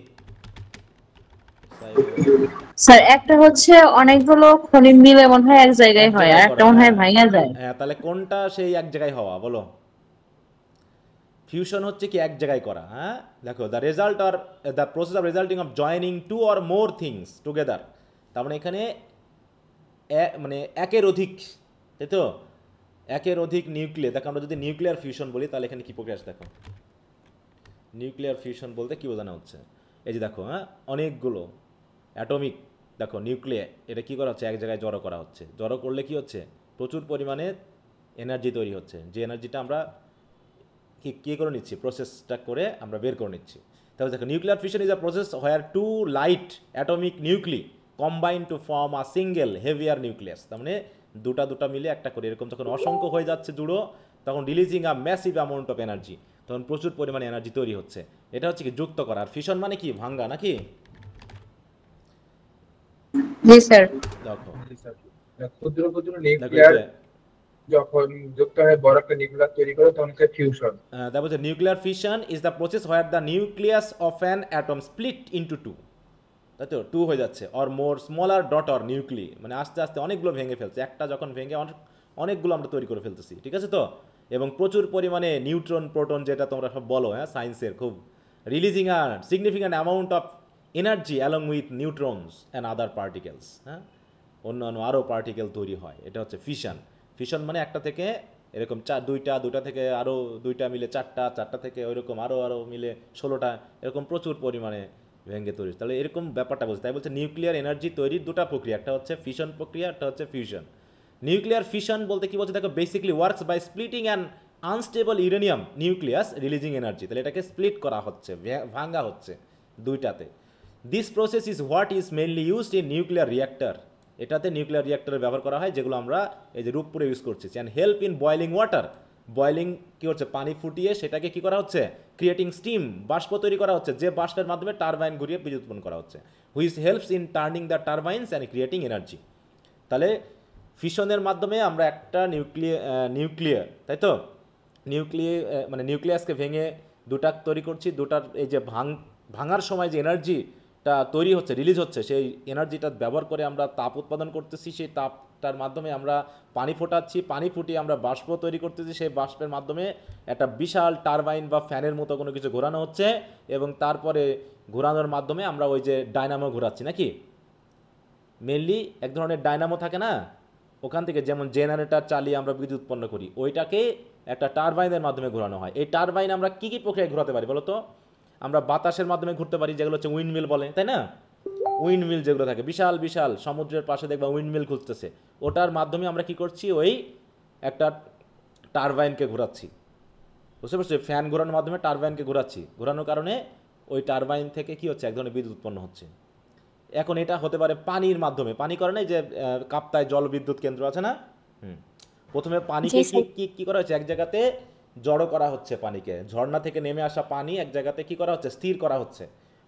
স্যার একটা হচ্ছে অনেকগুলো খনিজ মিলে মনে হয় এক জায়গায় হয়, আর একটা মনে হয় ভাঙা যায়। হ্যাঁ, তাহলে কোনটা সেই এক জায়গায় হওয়া বলো? ফিউশন হচ্ছে কি এক জায়গায় করা, হ্যাঁ, দেখো the result or the process of resulting of joining two or more things together. তার মানে এখানে মানে একের অধিক, তাই তো, একের অধিক নিউক্লিয়ার। দেখো আমরা যদি নিউক্লিয়ার ফিউশন বলি তাহলে এখানে কী প্রক্রিয়া আছে দেখো, নিউক্লিয়ার ফিউশন বলতে কী বোঝানো হচ্ছে, এই যে দেখো, হ্যাঁ, অনেকগুলো অ্যাটমিক, দেখো নিউক্লিয়ার, এটা কী করা হচ্ছে, এক জায়গায় জড়ো করা হচ্ছে, জড়ো করলে কি হচ্ছে, প্রচুর পরিমাণে এনার্জি তৈরি হচ্ছে, যে এনার্জিটা আমরা কী করে নিচ্ছি, প্রসেসটা করে আমরা বের করে নিচ্ছি। তাহলে দেখো nuclear fusion is a process where two light atomic nuclei combine to form a single heavier nucleus. তার মানে দুটা মিলে একটা করে, এরকম যখন অসংখ্য হয়ে যাচ্ছে জুড়ো, তখন releasing a massive amount of energy, তখন প্রচুর পরিমাণে এনার্জি তৈরি হচ্ছে। এটা হচ্ছে কি যুক্ত করা। আর ফিশন মানে কি, ভাঙ্গা নাকি? জি স্যার। দেখো ক্ষুদ্র ক্ষুদ্র নিউক্লিয়ার যখন যুক্ত হয়ে বড় একটা নিউক্লিয়াস তৈরি করে তখন হচ্ছে ফিউশন। তারপর nuclear fission is the process where the nucleus of an atom split into two, তাই তো, টু হয়ে যাচ্ছে, or more smaller daughter nuclei, মানে আস্তে আস্তে অনেকগুলো ভেঙে ফেলছে, একটা যখন ভেঙে অনেকগুলো আমরা তৈরি করে ফেলতেছি, ঠিক আছে তো, এবং প্রচুর পরিমাণে নিউট্রন প্রোটন, যেটা তোমরা সব বলো, হ্যাঁ, সায়েন্সের খুব, releasing a significant amount of energy along with neutrons and other particles, হ্যাঁ, অন্যান্য আরও পার্টিকেল তৈরি হয়, এটা হচ্ছে ফিশন। ফিশন মানে একটা থেকে এরকম দুইটা থেকে আরও দুইটা মিলে চারটা থেকে ওইরকম আরও মিলে 16টা, এরকম প্রচুর পরিমাণে ভেঙে তৈরি। তাহলে এরকম ব্যাপারটা বলছে, তাই বলছে নিউক্লিয়ার এনার্জি তৈরির দুটা প্রক্রিয়া, একটা হচ্ছে ফিশন প্রক্রিয়া, একটা হচ্ছে ফিউশন। নিউক্লিয়ার ফিশন বলতে কি বলছে দেখো, basically works by splitting an unstable uranium nucleus releasing energy. তাহলে এটাকে স্প্লিট করা হচ্ছে, ভাঙা হচ্ছে দুইটাতে। This process is what is mainly used in nuclear reactor. এটাতে নিউক্লিয়ার রিঅ্যাক্টরে ব্যবহার করা হয়, যেগুলো আমরা এই যে রূপপুরে ইউজ করছি। And help in boiling water, boiling কী হচ্ছে, পানি ফুটিয়ে সেটাকে কী করা হচ্ছে, ক্রিয়েটিং স্টিম, বাষ্প তৈরি করা হচ্ছে, যে বাষ্পের মাধ্যমে টারবাইন ঘুরিয়ে বিদ্যুৎ উৎপন্ন করা হচ্ছে, which helps in turning the turbines and creating energy. তাহলে ফিশনের মাধ্যমে আমরা একটা নিউক্লিয়ার, তাই তো, নিউক্লিয়াসকে ভেঙে দুটা তৈরি করছি, দুটার এই যে ভাঙার সময় যে এনার্জি টা তৈরি হচ্ছে, রিলিজ হচ্ছে, সেই এনার্জিটা ব্যবহার করে আমরা তাপ উৎপাদন করতেছি, সেই তাপটার মাধ্যমে আমরা পানি ফোটাচ্ছি, পানি ফুটিয়ে আমরা বাষ্প তৈরি করতেছি, সেই বাষ্পের মাধ্যমে একটা বিশাল টারবাইন বা ফ্যানের মতো কোনো কিছু ঘোরানো হচ্ছে, এবং তারপরে ঘোরানোর মাধ্যমে আমরা ওই যে ডায়নামো ঘোরাচ্ছি নাকি, মেনলি এক ধরনের ডায়নামো থাকে না, ওখান থেকে যেমন জেনারেটর চালিয়ে আমরা বিদ্যুৎ উৎপন্ন করি, ওইটাকে একটা টারবাইনের মাধ্যমে ঘোরানো হয়। এই টারবাইন আমরা কী কী প্রক্রিয়ায় ঘোরাতে পারি বলো তো? আমরা বাতাসের মাধ্যমে ঘুরতে পারি, যেগুলো হচ্ছে উইন্ডমিল বলে, তাই না? উইন্ডমিল যেগুলো থাকে বিশাল বিশাল সমুদ্রের পাশে দেখবা উইন্ডমিল খুঁজতেছে, ওটার মাধ্যমে আমরা কি করছি, ওই একটা টারবাইনকে ঘোরাচ্ছি, বুঝতে পারছি? ফ্যান ঘোরানোর মাধ্যমে টারবাইনকে ঘোরাচ্ছি, ঘোরানোর কারণে ওই টারবাইন থেকে কি হচ্ছে, এক ধরনের বিদ্যুৎ উৎপন্ন হচ্ছে। এখন এটা হতে পারে পানির মাধ্যমে, পানি করে নাই যে কাপ্তায় জলবিদ্যুৎ কেন্দ্র আছে না, প্রথমে পানিকে কি করা হচ্ছে, এক জায়গাতে জড়ো করা হচ্ছে, পানিকে ঝর্ণা থেকে নেমে আসা পানি এক জায়গাতে কি করা হচ্ছে, স্থির করা হচ্ছে,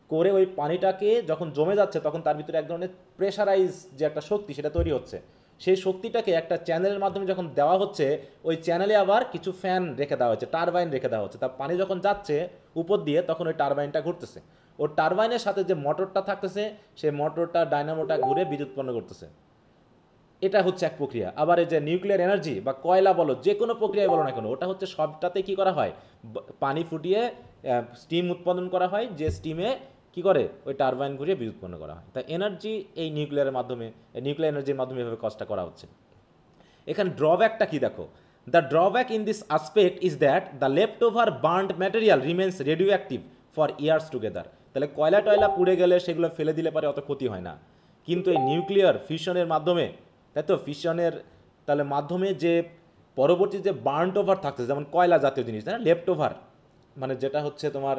করে ওই পানিটাকে যখন জমে যাচ্ছে তখন তার ভিতরে এক ধরনের প্রেশারাইজ যে একটা শক্তি সেটা তৈরি হচ্ছে, সেই শক্তিটাকে একটা চ্যানেলের মাধ্যমে যখন দেওয়া হচ্ছে, ওই চ্যানেলে আবার কিছু ফ্যান রেখে দেওয়া হচ্ছে, টারবাইন রেখে দেওয়া হচ্ছে, তার পানি যখন যাচ্ছে উপর দিয়ে তখন ওই টারবাইনটা ঘুরতেছে, ও টারবাইনের সাথে যে মোটরটা থাকতেছে সেই মোটরটা ডায়নামোটা ঘুরে বিদ্যুৎ উৎপন্ন করতেছে। এটা হচ্ছে এক প্রক্রিয়া। আবার এই যে নিউক্লিয়ার এনার্জি বা কয়লা বলো, যে কোনো প্রক্রিয়ায় বলো না কেন, ওটা হচ্ছে সবটাতে কি করা হয়, পানি ফুটিয়ে স্টিম উৎপাদন করা হয়, যে স্টিমে কি করে ওই টারবাইন ঘুরিয়ে বিদ্যুৎ উৎপন্ন করা হয়। তাই এনার্জি এই নিউক্লিয়ারের মাধ্যমে, নিউক্লিয়ার এনার্জির মাধ্যমে এভাবে কাজটা করা হচ্ছে। এখানে ড্রব্যাকটা কি দেখো, the drawback in this aspect is that the left over burned material remains radio active for years together. তাহলে কয়লা টয়লা পুড়ে গেলে সেগুলো ফেলে দিলে পারে অত ক্ষতি হয় না, কিন্তু এই নিউক্লিয়ার ফিশনের মাধ্যমে, তাই তো, ফিশনের তাহলে মাধ্যমে যে পরবর্তী যে বার্নড ওভার থাকতেছে, যেমন কয়লা জাতীয় জিনিস, তাই না, লেফট ওভার মানে যেটা হচ্ছে তোমার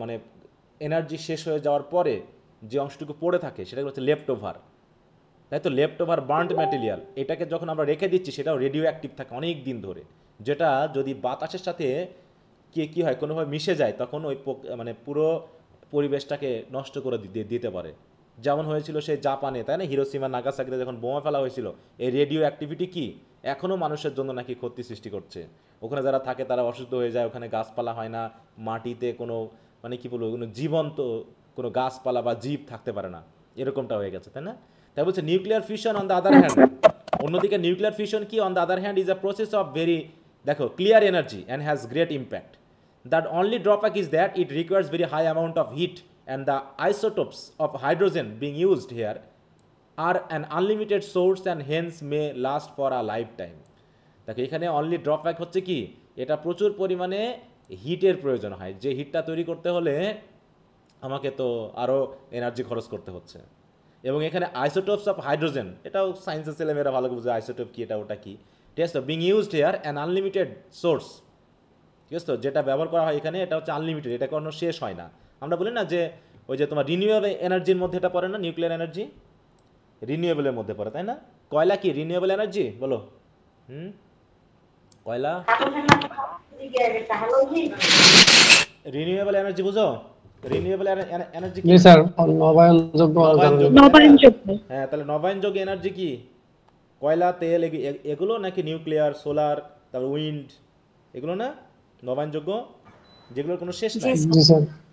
মানে এনার্জি শেষ হয়ে যাওয়ার পরে যে অংশটুকু পড়ে থাকে সেটা হচ্ছে লেফট ওভার, তাই তো, লেফট ওভার বার্নড ম্যাটেরিয়াল। এটাকে যখন আমরা রেখে দিচ্ছি সেটাও রেডিও অ্যাক্টিভ থাকে অনেক দিন ধরে, যেটা যদি বাতাসের সাথে কি হয় কোনোভাবে মিশে যায় তখন ওই মানে পুরো পরিবেশটাকে নষ্ট করে দিতে পারে। যেমন হয়েছিল সেই জাপানে, তাই না, হিরোশিমা নাগাসাকিতে যখন বোমা ফেলা হয়েছিল, এই রেডিও অ্যাক্টিভিটি কি এখনও মানুষের জন্য নাকি ক্ষতি সৃষ্টি করছে। ওখানে যারা থাকে তারা অসুস্থ হয়ে যায়, ওখানে গাছপালা হয় না, মাটিতে কোনো মানে কি বলবো, কোনো জীবন্ত কোনো গাছপালা বা জীব থাকতে পারে না, এরকমটা হয়ে গেছে, তাই না? তাই বলছে nuclear fission on the other hand, অন্যদিকে নিউক্লিয়ার ফিশন কি, on the other hand is a process of very, দেখো, clear energy and has great impact. That only drawback is that it requires very high amount of heat, and the isotopes of hydrogen being used here are an unlimited source and hence may last for a lifetime. দেখো এখানে only drawback হচ্ছে কি, এটা প্রচুর পরিমাণে হিটের প্রয়োজন হয়, যে হিটটা তৈরি করতে হলে আমাকে তো আরও এনার্জি খরচ করতে হচ্ছে। এবং এখানে আইসোটোপস অফ হাইড্রোজেন, এটাও সায়েন্সের ছেলেমেয়েরা ভালো বুঝে আইসোটোপ কি, এটা ওটা কি, ঠিক আছে, being used here an unlimited source, ঠিক আছে, তো যেটা ব্যবহার করা হয় এখানে এটা হচ্ছে আনলিমিটেড, এটা কোনো শেষ হয় না। আমরা বলি না যে ওই যে তোমার রিনিউয়েবল এনার্জির মধ্যে এটা পড়ে না, নিউক্লিয়ার এনার্জি রিনিউয়েবলের মধ্যে পড়ে, তাই না? কয়লা কি রিনিউয়েবল এনার্জি বলো? কয়লা রিনিউয়েবল এনার্জি বুঝো? রিনিউয়েবল এনার্জি কি? স্যার নবায়নযোগ্য। হ্যাঁ, তাহলে নবায়নযোগ্য এনার্জি কি, কয়লা, তেল, এগুলো নাকি নিউক্লিয়ার, সোলার, তারপর উইন্ড, এগুলো না নবায়নযোগ্য, যেগুলোর কোনো শেষ নাই।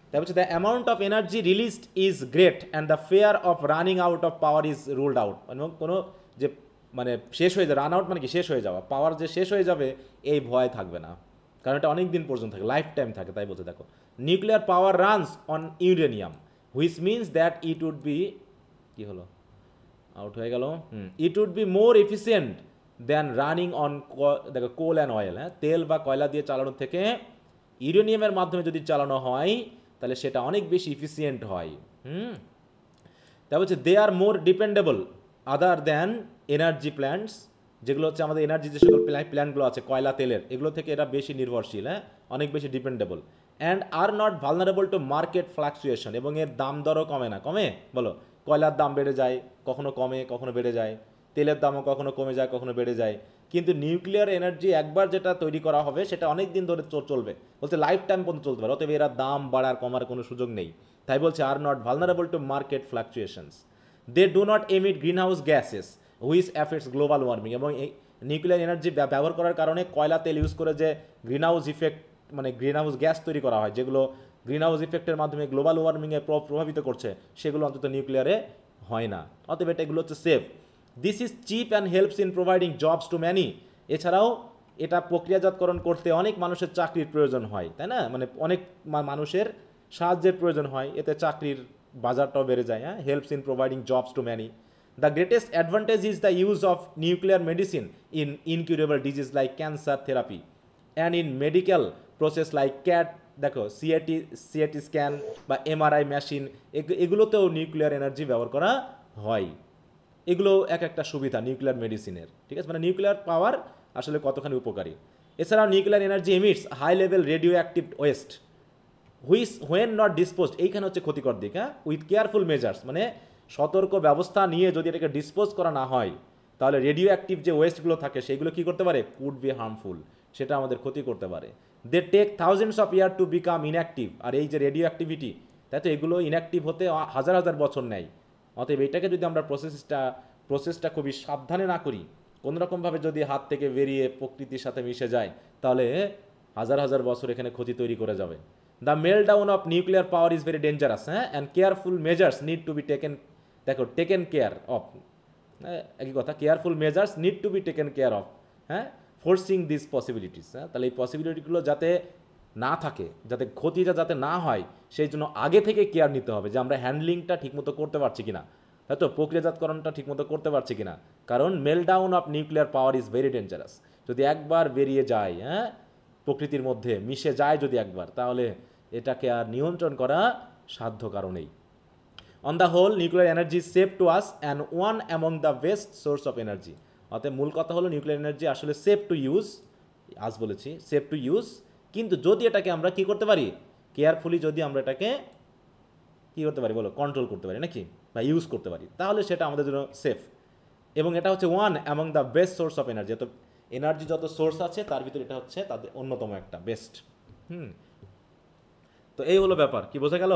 তাই বলছে the amount of energy released is great and the fair of running out of power is ruled out. মানে কোনো যে মানে শেষ হয়ে যাবে, রান আউট মানে কি শেষ হয়ে যাওয়া, পাওয়ার যে শেষ হয়ে যাবে এই ভয় থাকবে না, কারণ এটা অনেক দিন পর্যন্ত থাকে, লাইফ টাইম থাকে। তাই বলছে দেখো nuclear power runs on uranium, which means that it would be, কি হলো, আউট হয়ে গেল, it would be more efficient than running on, দেখো, কোল অ্যান্ড অয়েল, হ্যাঁ, তেল বা কয়লা দিয়ে চালানোর থেকে ইউরেনিয়ামের মাধ্যমে যদি চালানো হয় তাহলে সেটা অনেক বেশি ইফিসিয়েন্ট হয়। তা বলছে they are more dependable other than energy plants, যেগুলো হচ্ছে আমাদের এনার্জি যে সকল প্ল্যান্টগুলো আছে কয়লা তেলের, এগুলো থেকে এরা বেশি নির্ভরশীল, হ্যাঁ, অনেক বেশি dependable, and R not vulnerable to market fluctuation, এবং এর দাম দরও কমে না, কমে বলো, কয়লার দাম বেড়ে যায়, কখনো কমে কখনো বেড়ে যায়, তেলের দামও কখনো কমে যায় কখনো বেড়ে যায়, কিন্তু নিউক্লিয়ার এনার্জি একবার যেটা তৈরি করা হবে সেটা অনেক দিন ধরে চলবে, বলতে লাইফ টাইম পর্যন্ত চলতে পারে, অতএব এরা দাম বাড়ার কমার কোনো সুযোগ নেই। তাই বলছে are not vulnerable to market fluctuations, they do not emit greenhouse gases which affects global warming, এবং এই নিউক্লিয়ার এনার্জি ব্যবহার করার কারণে কয়লা তেল ইউজ করে যে গ্রিন হাউস ইফেক্ট মানে গ্রিন হাউস গ্যাস তৈরি করা হয়, যেগুলো গ্রিন হাউস ইফেক্টের মাধ্যমে গ্লোবাল ওয়ার্মিংয়ে প্রভাবিত করছে, সেগুলো অন্তত নিউক্লিয়ারে হয় না। অতএব এটা এগুলো হচ্ছে safe. This is cheap and helps in providing jobs to many. এছাড়াও এটা প্রক্রিয়াজাতকরণ করতে অনেক মানুষের চাকরির প্রয়োজন হয়, তাই না? মানে অনেক মানুষের সাহায্যের প্রয়োজন হয়, এতে চাকরির বাজারটাও বেড়ে যায়। হ্যাঁ, helps in providing jobs to many. The greatest advantage is the use of nuclear medicine in incurable disease like cancer therapy and in medical process like CAT, দেখো সিএটি স্ক্যান বা এমআরআই মেশিন, এগুলোতেও nuclear energy ব্যবহার করা হয়। এগুলো এক একটা সুবিধা নিউক্লিয়ার মেডিসিনের, ঠিক আছে? মানে নিউক্লিয়ার পাওয়ার আসলে কতখানি উপকারী। এছাড়াও nuclear energy emits high level radioactive waste which when not disposed, এইখানে হচ্ছে ক্ষতিকর দিক। হ্যাঁ, উইথ কেয়ারফুল মেজার্স, মানে সতর্ক ব্যবস্থা নিয়ে যদি এটাকে ডিসপোজ করা না হয়, তাহলে রেডিও অ্যাক্টিভ যে ওয়েস্টগুলো থাকে সেগুলো কী করতে পারে, কুড বি হার্মফুল, সেটা আমাদের ক্ষতি করতে পারে। They take thousands of year to become inactive, আর এই যে রেডিও অ্যাক্টিভিটি, তাই তো এগুলো ইনঅ্যাক্টিভ হতে হাজার হাজার বছর নেয়। অতএব এটাকে যদি আমরা প্রসেসটা খুবই সাবধানে না করি, কোনোরকমভাবে যদি হাত থেকে বেরিয়ে প্রকৃতির সাথে মিশে যায়, তাহলে হাজার হাজার বছর এখানে ক্ষতি তৈরি করে যাবে। The meltdown of nuclear power is very dangerous. হ্যাঁ, and careful measures need to be taken, দেখো টেকেন কেয়ার অফ, একই কথা, careful measures need to be taken care of. হ্যাঁ, ফোর্সিং দিস পসিবিলিটিস। হ্যাঁ, তাহলে এই পসিবিলিটিগুলো যাতে না থাকে, যাতে ক্ষতিটা যাতে না হয়, সেই জন্য আগে থেকে কেয়ার নিতে হবে যে আমরা হ্যান্ডলিংটা ঠিকমতো করতে পারছি কিনা, তাই তো প্রক্রিয়াজাতকরণটা ঠিকমতো করতে পারছি কিনা। কারণ meltdown of nuclear power is very dangerous. যদি একবার বেরিয়ে যায়, হ্যাঁ, প্রকৃতির মধ্যে মিশে যায় যদি একবার, তাহলে এটাকে আর নিয়ন্ত্রণ করা সাধ্য কারণেই। On the whole nuclear energy is safe to us and one among the best source of energy. অতএব মূল কথা হলো নিউক্লিয়ার এনার্জি আসলে সেফ টু ইউজ, আজ বলেছি সেফ টু ইউজ, কিন্তু যদি এটাকে আমরা কী করতে পারি, কেয়ারফুলি যদি আমরা এটাকে কী করতে পারি বলো, কন্ট্রোল করতে পারি নাকি, বা ইউজ করতে পারি, তাহলে সেটা আমাদের জন্য সেফ। এবং এটা হচ্ছে one among the best source of energy. তো এনার্জি যত সোর্স আছে তার ভিতরে এটা হচ্ছে তাদের অন্যতম একটা বেস্ট। তো এই হলো ব্যাপার, কি বোঝা গেল?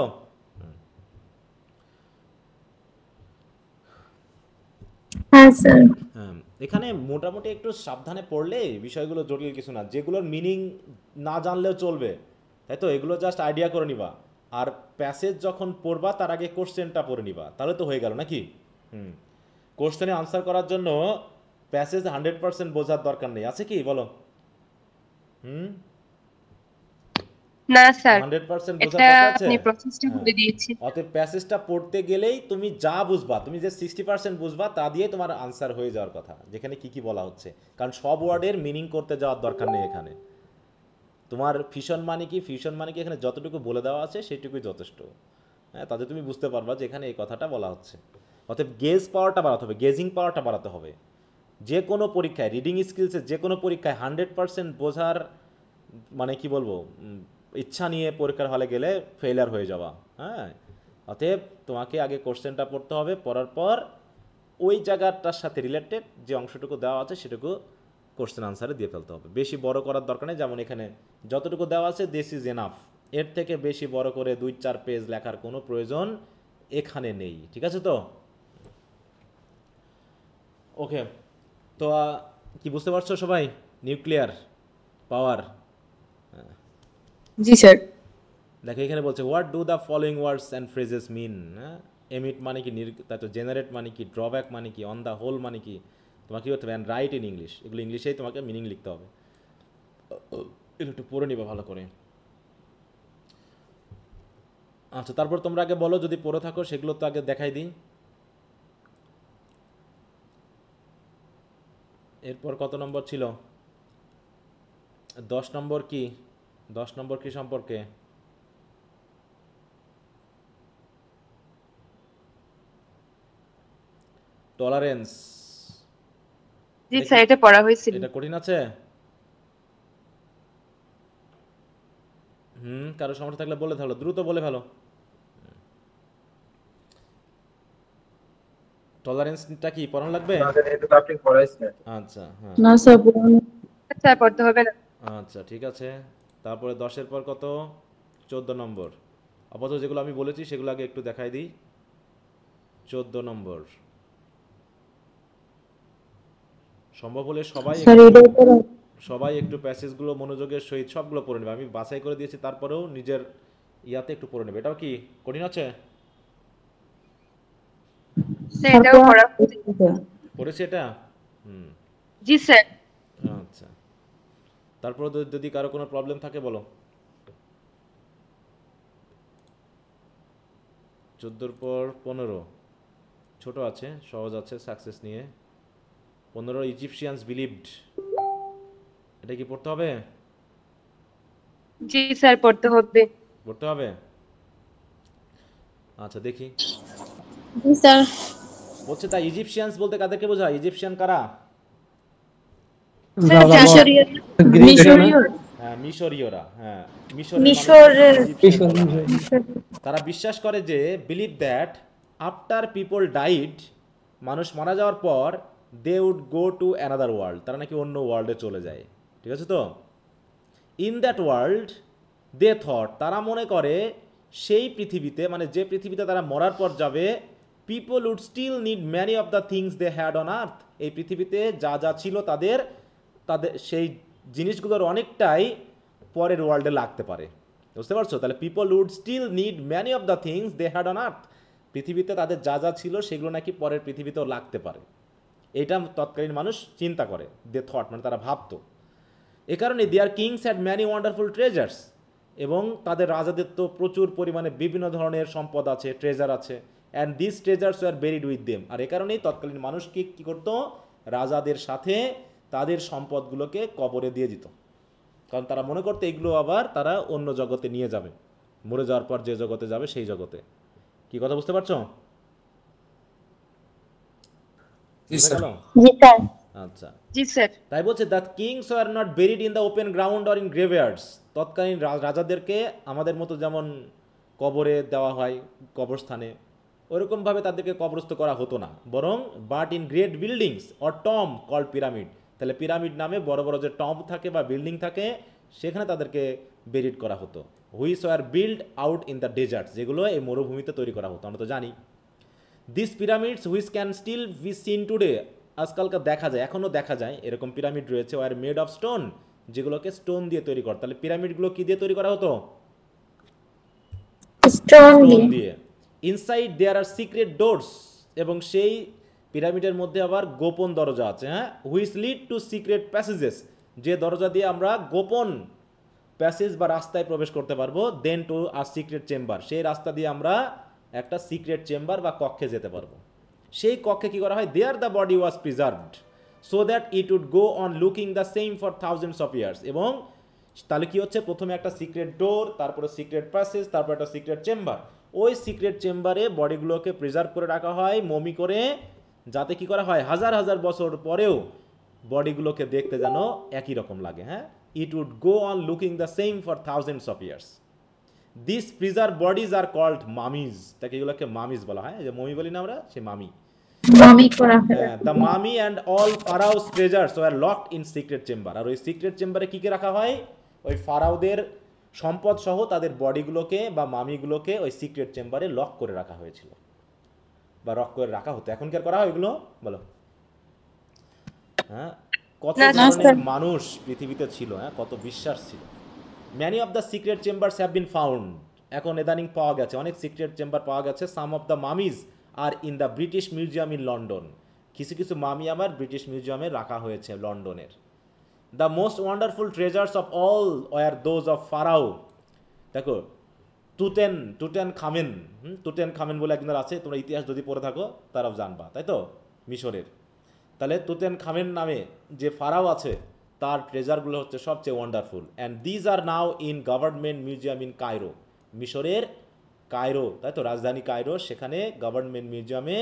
হ্যাঁ স্যার। এখানে মোটামুটি একটু সাবধানে পড়লে বিষয়গুলো জটিল কিছু না, যেগুলোর মিনিং না জানলেও চলবে, তাই তো? এগুলো জাস্ট আইডিয়া করে নিবা, আর প্যাসেজ যখন পড়বা তার আগে কোশ্চেনটা পড়ে নিবা, তাহলে তো হয়ে গেল নাকি? কোশ্চেনে আনসার করার জন্য প্যাসেজ 100% বোঝার দরকার নেই, আছে কি বলো? না স্যার, 100% বোঝার এটা দরকার আছে। আপনি প্রসেসটা বলে দিয়েছি। অতএব প্যাসেজটা পড়তে গেলেই তুমি যা বুঝবা, তুমি যে 60% বুঝবা তা দিয়ে তোমার আনসার হয়ে যাওয়ার কথা, যেখানে কি কি বলা হচ্ছে। কারণ সব ওয়ার্ডের মিনিং করতে যাওয়ার দরকার নেই এখানে। তোমার ফিশন মানে কি এখানে যতটুকু বলে দেওয়া আছে সেটুকুই যথেষ্ট। হ্যাঁ, তাতে তুমি বুঝতে পারবা যে এখানে এই কথাটা বলা হচ্ছে। অতএব গেজ পাওয়ারটা বাড়াতে হবে, গেজিং পাওয়ারটা বাড়াতে হবে। যে কোনো পরীক্ষায়, রিডিং স্কিলসের যে কোনো পরীক্ষায় 100% বোঝার মানে কি বলবো, ইচ্ছা নিয়ে পরীক্ষার হলে গেলে ফেলিয়ার হয়ে যাওয়া। হ্যাঁ, অতএব তোমাকে আগে কোশ্চেনটা পড়তে হবে, পড়ার পর ওই জায়গাটার সাথে রিলেটেড যে অংশটুকু দেওয়া আছে সেটুকু কোশ্চেন আনসারে দিয়ে ফেলতে হবে। বেশি বড় করার দরকার নেই, যেমন এখানে যতটুকু দেওয়া আছে দিস ইজ এনাফ, এর থেকে বেশি বড় করে 2-4 পেজ লেখার কোনো প্রয়োজন এখানে নেই, ঠিক আছে তো? ওকে, তো কি বুঝতে পারছো সবাই নিউক্লিয়ার পাওয়ার? জি স্যার। দেখো এখানে বলছে what do the following words and phrases mean. হ্যাঁ, এমিট মানে কি, তাই তো জেনারেট মানে কি, ড্রব্যাক মানে কি, অন দ্য হোল মানে কি, তোমাকে কী করতে হবে, অ্যান্ড রাইট ইন ইংলিশ, এগুলো ইংলিশেই তোমাকে মিনিং লিখতে হবে। এগুলো একটু পড়ে নিবা ভালো করে। আচ্ছা, তারপর তোমরা আগে বলো যদি পড়ে থাকো, সেগুলো তো আগে দেখাই দিই। এরপর কত নম্বর ছিল? 10 নম্বর কি? 10 নম্বর কি সম্পর্কে? টলারেন্স। জি স্যার, এটা পড়া হয়েছিল। এটা কঠিন আছে? কারো সমস্যা থাকলে বলে ভালো, দ্রুত বলে ভালো। টলারেন্সটা কি পড়ানো লাগবে? আচ্ছা, হ্যাঁ, না স্যার। স্যার পড়তে হবে না। আচ্ছা ঠিক আছে। তারপরে 10-এর পর কত? 14 নম্বর। আপাতত যেগুলো আমি বলেছি সেগুলো আগে একটু দেখাই দিই। 14 নম্বর, সম্ভব হলে সবাই একটু প্যাসেজগুলো মনোযোগের সহিত সবগুলো পড়ে নেবে। আমি বাছাই করে দিয়েছি, তারপরেও নিজের ইয়াতে একটু পড়ে নেবে। এটাও কি কঠিন আছে? স্যার এটাও পড়া পড়েছি এটা? জি স্যার। আচ্ছা, তারপর যদি কারো কোনো প্রবলেম থাকে বলো। 14 পর 15 ছোট আছে, সহজ আছে, সাকসেস নিয়ে। 15 ইজিপশিয়ানস বিলিভড, এটা কি পড়তে হবে? জি স্যার পড়তে হবে। পড়তে হবে, আচ্ছা দেখি। জি স্যার। বলছে তা ইজিপশিয়ানস বলতে কাদেরকে বোঝায়? ইজিপশিয়ান কারা? স্যার মিশরীয়। হ্যাঁ মিশরীয়রা, হ্যাঁ মিশরের তারা বিশ্বাস করে যে believe that after people died, মানুষ মারা যাওয়ার পর they would go to another world, তারা নাকি অন্য ওয়ার্ল্ডে চলে যায়। ঠিক আছে তো? In that world they thought, তারা মনে করে সেই পৃথিবীতে, মানে যে পৃথিবীতে তারা মরার পর যাবে, people would still need many of the things they had on earth, এই পৃথিবীতে যা যা ছিল তাদের তাদের সেই জিনিসগুলোর অনেকটাই পরের ওয়ার্ল্ডে লাগতে পারে। বুঝতে পারছো? তাহলে people would still need many of the things they had on earth, পৃথিবীতে তাদের যা যা ছিল সেগুলো নাকি পরের পৃথিবীতেও লাগতে পারে। এটা তৎকালীন মানুষ চিন্তা করে, দে থট মানে তারা ভাবতো। এ কারণে their kings had many wonderful treasures, এবং তাদের রাজাদের তো প্রচুর পরিমাণে বিভিন্ন ধরনের সম্পদ আছে, ট্রেজার আছে। And this treasures were buried with them, আর এ কারণেই তৎকালীন মানুষকে কী করতো? রাজাদের সাথে তাদের সম্পদগুলোকে কবরে দিয়ে দিত, কারণ তারা মনে করতো এগুলো আবার তারা অন্য জগতে নিয়ে যাবে, মরে যাওয়ার পর যে জগতে যাবে সেই জগতে। কি কথা বুঝতে পারছো? আচ্ছা জি স্যার। তাই বলছে that kings are not buried in the open ground or in graveyards, তৎকালীন রাজাদেরকে আমাদের মতো যেমন কবরে দেওয়া হয় কবরস্থানে, ওরকমভাবে তাদেরকে কবরস্থ করা হতো না, বরং but in great buildings or tomb called pyramid, তাহলে পিরামিড নামে বড় বড় যে টম্ব থাকে বা বিল্ডিং থাকে সেখানে তাদেরকে বেরিড করা হতো। Which were build out in the deserts, যেগুলো এই মরুভূমিতে তৈরি করা হতো, আমরা তো জানি। This pyramids which can still be seen today, আজকালকার দেখা যায়, এখনও দেখা যায় এরকম পিরামিড রয়েছে, ওয়ার মেড অফ স্টোন, যেগুলোকে স্টোন দিয়ে তৈরি করে। তাহলে পিরামিডগুলো কি দিয়ে তৈরি করা হতো? স্টোন দিয়ে। ইনসাইড দেয়ার আর সিক্রেট ডোরস, এবং সেই পিরামিডের মধ্যে আবার গোপন দরজা আছে, হ্যাঁ, which lead to secret passages, যে দরজা দিয়ে আমরা গোপন প্যাসেজ বা রাস্তায় প্রবেশ করতে পারবো। দেন টু আর সিক্রেট চেম্বার, সেই রাস্তা দিয়ে আমরা একটা সিক্রেট চেম্বার বা কক্ষে যেতে পারবো। সেই কক্ষে কি করা হয়? There the body was preserved so that it would go on looking the same for thousands of years, এবং তাহলে কি হচ্ছে? প্রথমে একটা সিক্রেট ডোর, তারপরে সিক্রেট প্যাসেজ, তারপর একটা সিক্রেট চেম্বার। ওই সিক্রেট চেম্বারে বডিগুলোকে প্রিজার্ভ করে রাখা হয় মমি করে, যাতে কি করা হয়? হাজার হাজার বছর পরেও বডিগুলোকে দেখতে যেন একই রকম লাগে, হ্যাঁ। It would go on looking the same for thousands of years. This preserve bodies are called mummies, তাকে এগুলোকে মামিজ বলা হয়, যে মমি বলি না আমরা, সে mummy. The mummy and all pharaohs treasures were locked in secret chamber, আর ওই সিক্রেট চেম্বারে কি কি রাখা হয়? ওই ফারাওদের সম্পদ সহ তাদের বডিগুলোকে বা মামিগুলোকে ওই সিক্রেট চেম্বারে লক করে রাখা হয়েছিল, বা লক করে রাখা হতো। এখন কি আর করা হয় এগুলো? বলো। হ্যাঁ, কত ধরনের মানুষ পৃথিবীতে ছিল, হ্যাঁ, কত বিশ্বাস ছিল। Many of the secret chambers have been found, এখন ইদানিং পাওয়া গেছে, অনেক সিক্রেট চেম্বার পাওয়া গেছে। Some of the mummies are in the British Museum in London, কিছু কিছু মামি আমার ব্রিটিশ মিউজিয়ামে রাখা হয়েছে লন্ডনের। The most wonderful treasures of all were those of pharaoh, দেখো টুটেন খামেন, টুটেন খামেন বলে একজন আছে, তোমরা ইতিহাস যদি পড়ে থাকো তারাও জানবা, তাই তো, মিশরের। তাহলে টুটেন খামেন নামে যে ফারাও আছে তার ট্রেজারগুলো হচ্ছে সবচেয়ে wonderful. And these are now in government museum in Cairo, মিশরের কায়রো, তাই তো, রাজধানী কায়রো, সেখানে গভর্নমেন্ট মিউজিয়ামে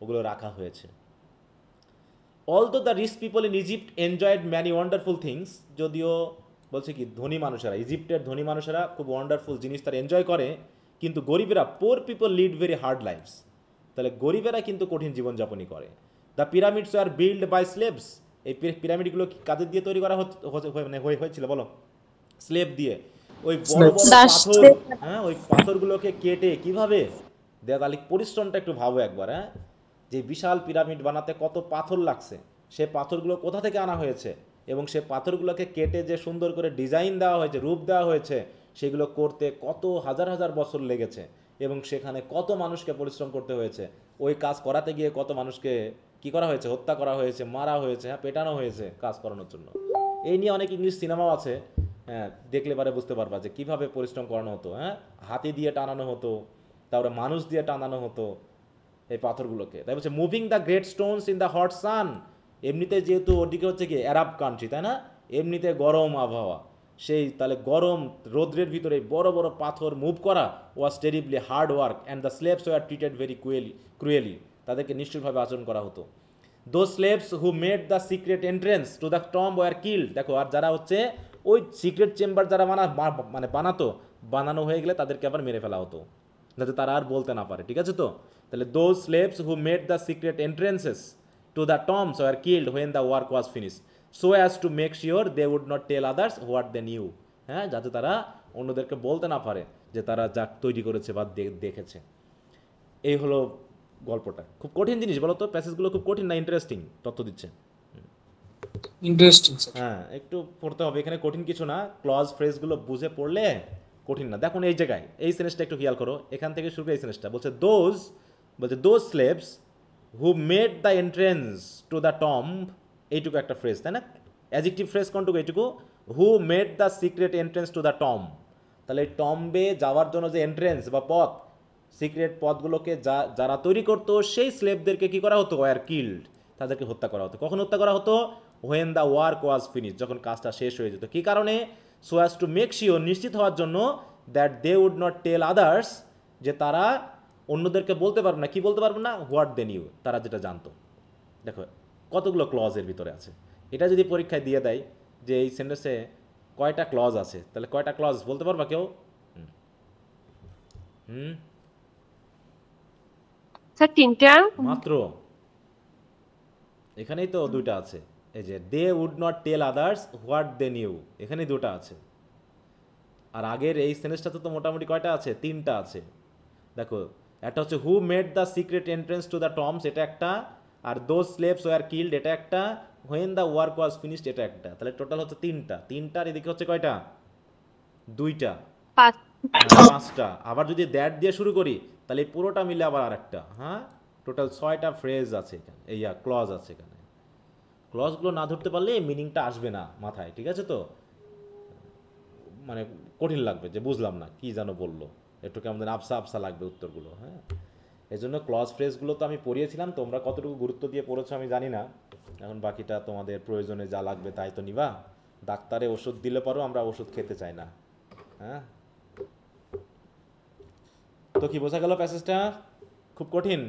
ওগুলো রাখা হয়েছে। Although the rich people in Egypt enjoyed many wonderful things, যদিও বলছে কি ধনী মানুষেরা, ইজিপ্টের ধনী মানুষেরা খুব ওয়ান্ডারফুল জিনিস তারা এনজয় করে, কিন্তু গরিবেরা, poor people lead very hard lifes, তাহলে গরিবেরা কিন্তু কঠিন জীবনযাপনই করে। The pyramids are build by slaves, এই পিরামিডগুলো কাদের দিয়ে তৈরি করা হয়েছিল বলো? স্লেভ দিয়ে। ওই বড় বড় পাথর, হ্যাঁ, ওই পাথরগুলোকে কেটে কিভাবে দেয়া, তাহলে পরিশ্রমটা একটু ভাবো একবার, হ্যাঁ, যে বিশাল পিরামিড বানাতে কত পাথর লাগছে, সে পাথরগুলো কোথা থেকে আনা হয়েছে, এবং সে পাথরগুলোকে কেটে যে সুন্দর করে ডিজাইন দেওয়া হয়েছে, রূপ দেওয়া হয়েছে, সেগুলো করতে কত হাজার হাজার বছর লেগেছে এবং সেখানে কত মানুষকে পরিশ্রম করতে হয়েছে, ওই কাজ করাতে গিয়ে কত মানুষকে কি করা হয়েছে, হত্যা করা হয়েছে, মারা হয়েছে, হ্যাঁ পেটানো হয়েছে কাজ করানোর জন্য। এই নিয়ে অনেক ইংলিশ সিনেমাও আছে, হ্যাঁ দেখলে পারে বুঝতে পারবা যে কীভাবে পরিশ্রম করানো হতো, হ্যাঁ হাতি দিয়ে টানানো হতো, তারপরে মানুষ দিয়ে টানানো হতো এই পাথরগুলোকে। তাই বলছে moving the great stones in the hot sun, এমনিতে যেহেতু ওদিকে হচ্ছে কি অ্যারাব কান্ট্রি, তাই না, এমনিতে গরম আবহাওয়া, সেই তাহলে গরম রৌদ্রের ভিতরে বড় বড় পাথর মুভ করা was terribly hard work and the slaves were treated very cruelly, তাদেরকে নিষ্ঠুরভাবে আচরণ করা হতো। Those slaves who made the secret entrance to the tomb were killed, দেখো আর যারা হচ্ছে ওই সিক্রেট চেম্বার যারা বানানো হয়ে গেলে তাদেরকে আবার মেরে ফেলা হতো যাতে তারা আর বলতে না পারে, ঠিক আছে তো। তাহলে those slaves who made the secret entrances to the tombs were killed when the work was finished so as to make sure they would not tell others what they knew, হ্যাঁ যাতে তারা অন্যদেরকে বলতে না পারে যে তারা যা তৈরি করেছে বা দেখেছে। এই হলো গল্পটা। খুব কঠিন জিনিস বলো তো, প্যাসেজগুলো খুব কঠিন না ইন্টারেস্টিং তথ্য দিচ্ছে? Interesting sir. হ্যাঁ একটু পড়তে হবে, এখানে কঠিন কিছু না, ক্লজ ফ্রেজগুলো বুঝে পড়লে কঠিন না। দেখুন এই জায়গায় এই সেন্টেন্সটা একটু খেয়াল করো, এখান থেকে শুরু করে এই সেন্টেন্সটা বলছে those slaves who made the entrance to the tomb, এইটুকু একটা ফ্রেজ তাই না, অ্যাডজেক্টিভ ফ্রেজ কোনটুকু, এইটুকু, হু made the secret entrance to the tomb. তাহলে এই টম্বে যাওয়ার জন্য যে এন্ট্রেন্স বা পথ, সিক্রেট পথগুলোকে যারা তৈরি করতো সেই স্লেভদেরকে কি করা হতো, ওয়ার কিল্ড, তাদেরকে হত্যা করা হতো। কখন হত্যা করা হতো? When the work was finish, যখন কাজটা শেষ হয়ে যেত। কী কারণে? So as to make sure, নিশ্চিত হওয়ার জন্য, that they would not tell others, যে তারা অন্যদেরকে বলতে পারবে না, কি বলতে পারবে না, হোয়াট দে নিউ, তারা যেটা জানতো। দেখো কতগুলো ক্লজের ভিতরে আছে, এটা যদি পরীক্ষায় দিয়ে দেয় যে এই সেন্টেন্সে কয়টা ক্লজ আছে, তাহলে কয়টা ক্লজ বলতে পারবা কেউ? স্যার 3টা মাত্র, এখানেই তো 2টা আছে। এই যে they would not tell others what they knew, এখানেই 2টা আছে। আর আগের এই সেন্টেন্সটাতে তো মোটামুটি কয়টা আছে? 3টা আছে। দেখো একটা হচ্ছে who made the secret entrance to the tombs, এটা একটা, আর দোজ স্লেভস ওয়ার কিল্ড, এটা একটা, when the work was finished, এটা একটা। তাহলে টোটাল হচ্ছে 3টা। 3টার এদিকে হচ্ছে কয়টা? 2টা, 5টা। আবার যদি দ্যাট দিয়ে শুরু করি তাহলে এই পুরোটা মিলে আবার আরেকটা, হ্যাঁ টোটাল 6টা ফ্রেজ আছে এখানে, এই ক্লজ আছে এখানে। ক্লজগুলো না ধরতে পারলে মিনিংটা আসবে না মাথায়, ঠিক আছে তো, মানে কঠিন লাগবে যে বুঝলাম না কি যেন বললো, একটু কেমন আবসা আবসা লাগবে উত্তরগুলো। হ্যাঁ এই জন্য ক্লজ ফ্রেজগুলো তো আমি পড়িয়েছিলাম, তোমরা কতটুকু গুরুত্ব দিয়ে পড়েছো আমি জানি না। এখন বাকিটা তোমাদের প্রয়োজনে যা লাগবে তাই তো নিবা। ডাক্তারে ওষুধ দিলে পারো, আমরা ওষুধ খেতে চাই না। হ্যাঁ তো কি বোঝা গেল প্যাসেজটা? খুব কঠিন?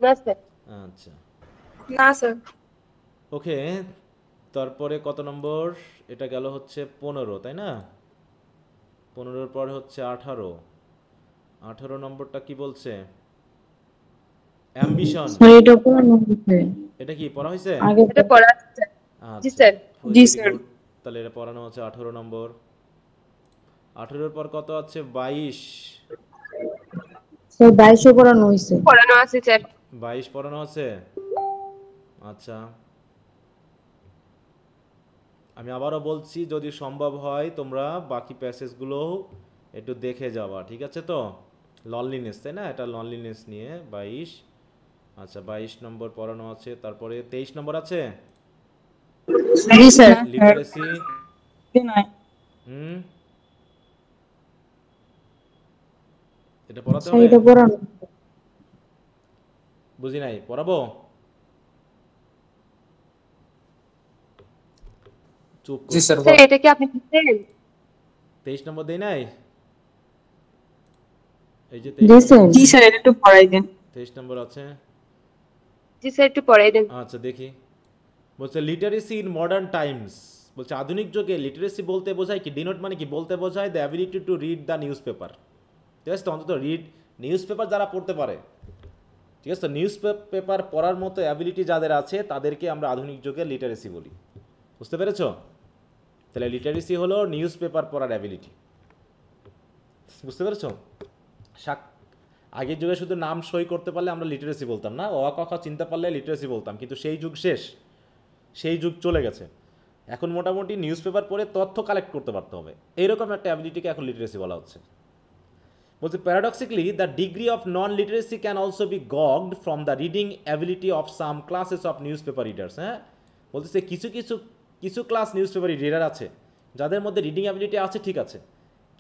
না স্যার। আচ্ছা না স্যার। ওকে, তারপরে কত নম্বর? এটা গেল হচ্ছে 15, তাই না? 15-র পরে হচ্ছে 18। 18 নম্বরটা কি বলছে? অ্যাম্বিশন। এটা পড়ানো হয়েছে এটা কি পড়া হয়েছে? আগে এটা পড়া আছে স্যার। জি স্যার। জি স্যার। তাহলে এটা পড়ানো হচ্ছে 18 নম্বর। 18-এর পর কত আছে? 22। সেই 22 পড়ানো হয়েছে। পড়ানো আছে স্যার। 22 পড়ানো আছে। আচ্ছা আমি আবারও বলছি, যদি সম্ভব হয় তোমরা বাকি প্যাসেজগুলো একটু দেখে যাওয়া, ঠিক আছে তো? লনলিনেস, তাই না, এটা লনলিনেস নিয়ে 22। আচ্ছা 22 নম্বর পড়ানো আছে। তারপরে 23 নম্বর আছে জি স্যার। লিটারেসি। এটা পড়াতে হবে? এটা পড়ানো বুঝি নাই, পড়াবো? চুপ জি স্যার। স্যার এটা কি আপনি দিচ্ছেন? 23 নম্বর দেই নাই? এই যে জি স্যার। জি স্যার, এটা একটু পড়াই দেন। 23 নম্বর আছে। জি স্যার একটু পড়াই দেন। আচ্ছা দেখি, বলছে লিটারেসি ইন মডার্ন টাইমস। বলছে আধুনিক যুগে লিটারেসি বলতে বোঝায় কি, ডিনোট মানে কি, বলতে বোঝায় the ability to read the news paper. ঠিক আছে তো, অন্তত নিউজ পেপার যারা পড়তে পারে, ঠিক আছে তো, নিউজ পেপার পড়ার মতো অ্যাবিলিটি যাদের আছে তাদেরকে আমরা আধুনিক যুগে লিটারেসি বলি। বুঝতে পেরেছ? তাহলে লিটারেসি হলো নিউজ পেপার পড়ার অ্যাবিলিটি। বুঝতে পেরেছ? আগের যুগে শুধু নাম সই করতে পারলে আমরা লিটারেসি বলতাম না, অ ক খ চিনতে পারলে লিটারেসি বলতাম, কিন্তু সেই যুগ শেষ, সেই যুগ চলে গেছে। এখন মোটামুটি নিউজ পেপার পড়ে তথ্য কালেক্ট করতে পারতে হবে, এইরকম একটা অ্যাবিলিটিকে এখন লিটারেসি বলা হচ্ছে। বলছে paradoxically the degree of non literacy can also be gauged from the reading ability of some classes of news paper readers. হ্যাঁ, বলতেছে কিছু ক্লাস নিউজ পেপার রিডার আছে যাদের মধ্যে রিডিং অ্যাবিলিটি আছে, ঠিক আছে,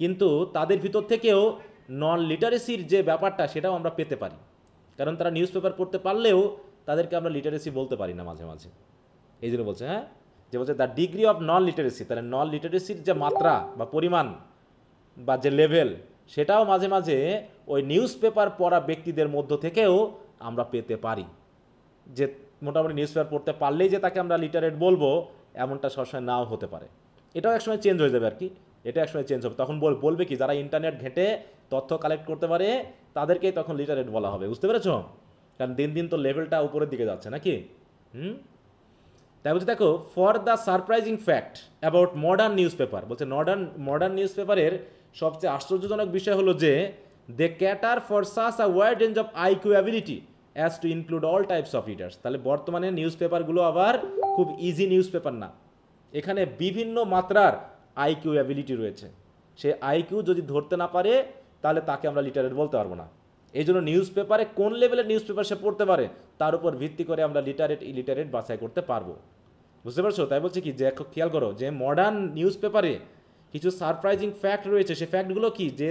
কিন্তু তাদের ভিতর থেকেও নন লিটারেসির যে ব্যাপারটা সেটাও আমরা পেতে পারি, কারণ তারা নিউজ পেপার পড়তে পারলেও তাদেরকে আমরা লিটারেসি বলতে পারি না মাঝে মাঝে। এই জন্য বলছে, হ্যাঁ, যে বলছে the degree of non literacy, তাহলে নন লিটারেসির যে মাত্রা বা পরিমাণ বা যে লেভেল সেটাও মাঝে মাঝে ওই নিউজ পেপার পড়া ব্যক্তিদের মধ্য থেকেও আমরা পেতে পারি। যে মোটামুটি নিউজ পেপার পড়তে পারলেই যে তাকে আমরা লিটারেট বলবো এমনটা সবসময় নাও হতে পারে, এটাও একসময় চেঞ্জ হয়ে যাবে আর কি, এটা একসময় চেঞ্জ হবে। তখন বলবে কি, যারা ইন্টারনেট ঘেঁটে তথ্য কালেক্ট করতে পারে তাদেরকেই তখন লিটারেট বলা হবে, বুঝতে পেরেছো? কারণ দিন দিন তো লেভেলটা উপরের দিকে যাচ্ছে নাকি। তাই বলছে দেখো, for the surprising fact about modern news paper, বলছে মডার্ন নিউজ পেপারের সবচেয়ে আশ্চর্যজনক বিষয় হলো যে they cater for such a wide range of IQ ability as to include all types of readers. তাহলে বর্তমানে নিউজ পেপারগুলো আবার খুব ইজি নিউজ পেপার না, এখানে বিভিন্ন মাত্রার আইকিউ অ্যাবিলিটি রয়েছে। সে আইকিউ যদি ধরতে না পারে তাহলে তাকে আমরা লিটারেট বলতে পারবো না। এই জন্য নিউজ পেপারে কোন লেভেলের নিউজ পেপার সে পড়তে পারে তার উপর ভিত্তি করে আমরা লিটারেট ইলিটারেট বাছাই করতে পারবো, বুঝতে পারছো? তাই বলছি কি, যে খেয়াল করো যে মডার্ন নিউজ পেপারে কিছু সারপ্রাইজিং ফ্যাক্ট রয়েছে, সে ফ্যাক্টগুলো কি, যে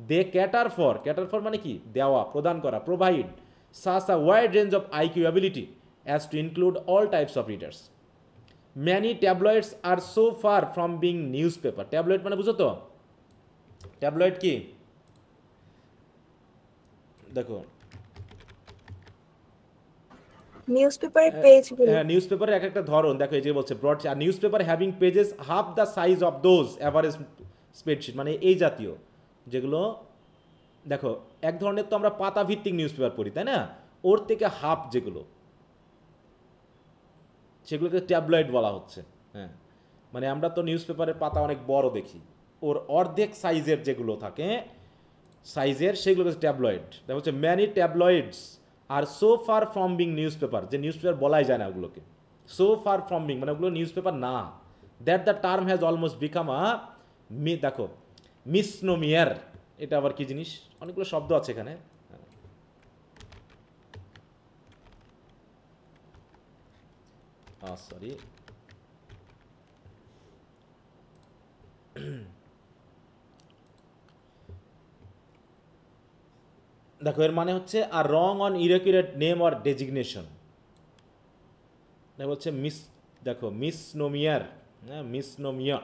দে ক্যাটার ফর মানে কি, দেওয়া, প্রদান করা, provide such a wide range of IQ ability as to include all types of readers. Many tabloids are so far from being news paper. Tabloid মানে বুঝো তো, ট্যাবলয়েড কি, দেখো নিউজপেপারের পেজগুলো, হ্যাঁ, নিউজ পেপারের এক একটা ধরন দেখো, এই যে বলছে broad newspaper having pages half the size of those average spreadsheet, মানে এই জাতীয় যেগুলো, দেখো এক ধরনের তো আমরা পাতা ভিত্তিক নিউজ পেপার পড়ি, তাই না, ওর থেকে হাফ যেগুলো সেগুলোকে ট্যাবলয়েড বলা হচ্ছে। হ্যাঁ, মানে আমরা তো নিউজ পেপারের পাতা অনেক বড় দেখি, ওর অর্ধেক সাইজের যেগুলো থাকে সাইজের সেগুলোকে ট্যাবলয়েড। দেখা হচ্ছে many tabloids are so far from being news paper, যে নিউজ পেপার বলাই যায় না ওগুলোকে, সো ফার ফ্রম বিং মানে ওগুলো নিউজ পেপার না, that the term has almost become দেখো মিসনোমিয়ার। এটা আবার কি জিনিস, অনেকগুলো শব্দ আছে এখানে, সরি, দেখো এর মানে হচ্ছে a wrong or inaccurate name or designation, বলছে দেখো মিসনোমিয়ার, হ্যাঁ মিসনোমিয়া,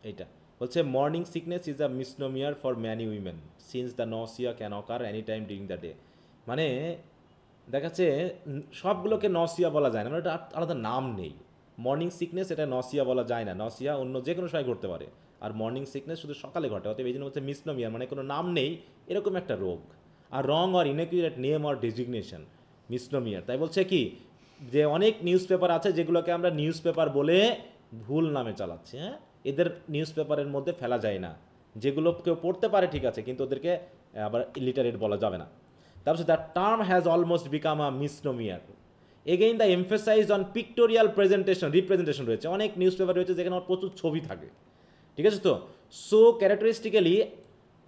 এইটা বলছে morning sickness is a misnomer for many women since the nausea can occur any time during the day. মানে দেখাচ্ছে সবগুলোকে নসিয়া বলা যায় না, মানে এটা আলাদা নাম নেই। মর্নিং সিকনেস এটা নসিয়া বলা যায় না, নসিয়া অন্য যে কোনো সময় ঘটতে পারে, আর মর্নিং সিকনেস শুধু সকালে ঘটে, অতএব এই জন্য হচ্ছে মিসনোমিয়ার, মানে কোনো নাম নেই এরকম একটা রোগ। A wrong or inaccurate name or designation, misnomer. তাই বলছে কি, যে অনেক নিউজ পেপার আছে যেগুলোকে আমরা নিউজ পেপার বলে ভুল নামে চালাচ্ছি। হ্যাঁ, এদের নিউজ পেপারের মধ্যে ফেলা যায় না, যেগুলো কেউ পড়তে পারে ঠিক আছে, কিন্তু ওদেরকে আবার ইলিটারেট বলা যাবে না। তারপর the term has almost become a misnomer. Again the emphasize on pictorial representation রয়েছে, অনেক নিউজ পেপার রয়েছে যেখানে প্রচুর ছবি থাকে, ঠিক আছে তো। সো ক্যারেক্টারিস্টিক্যালি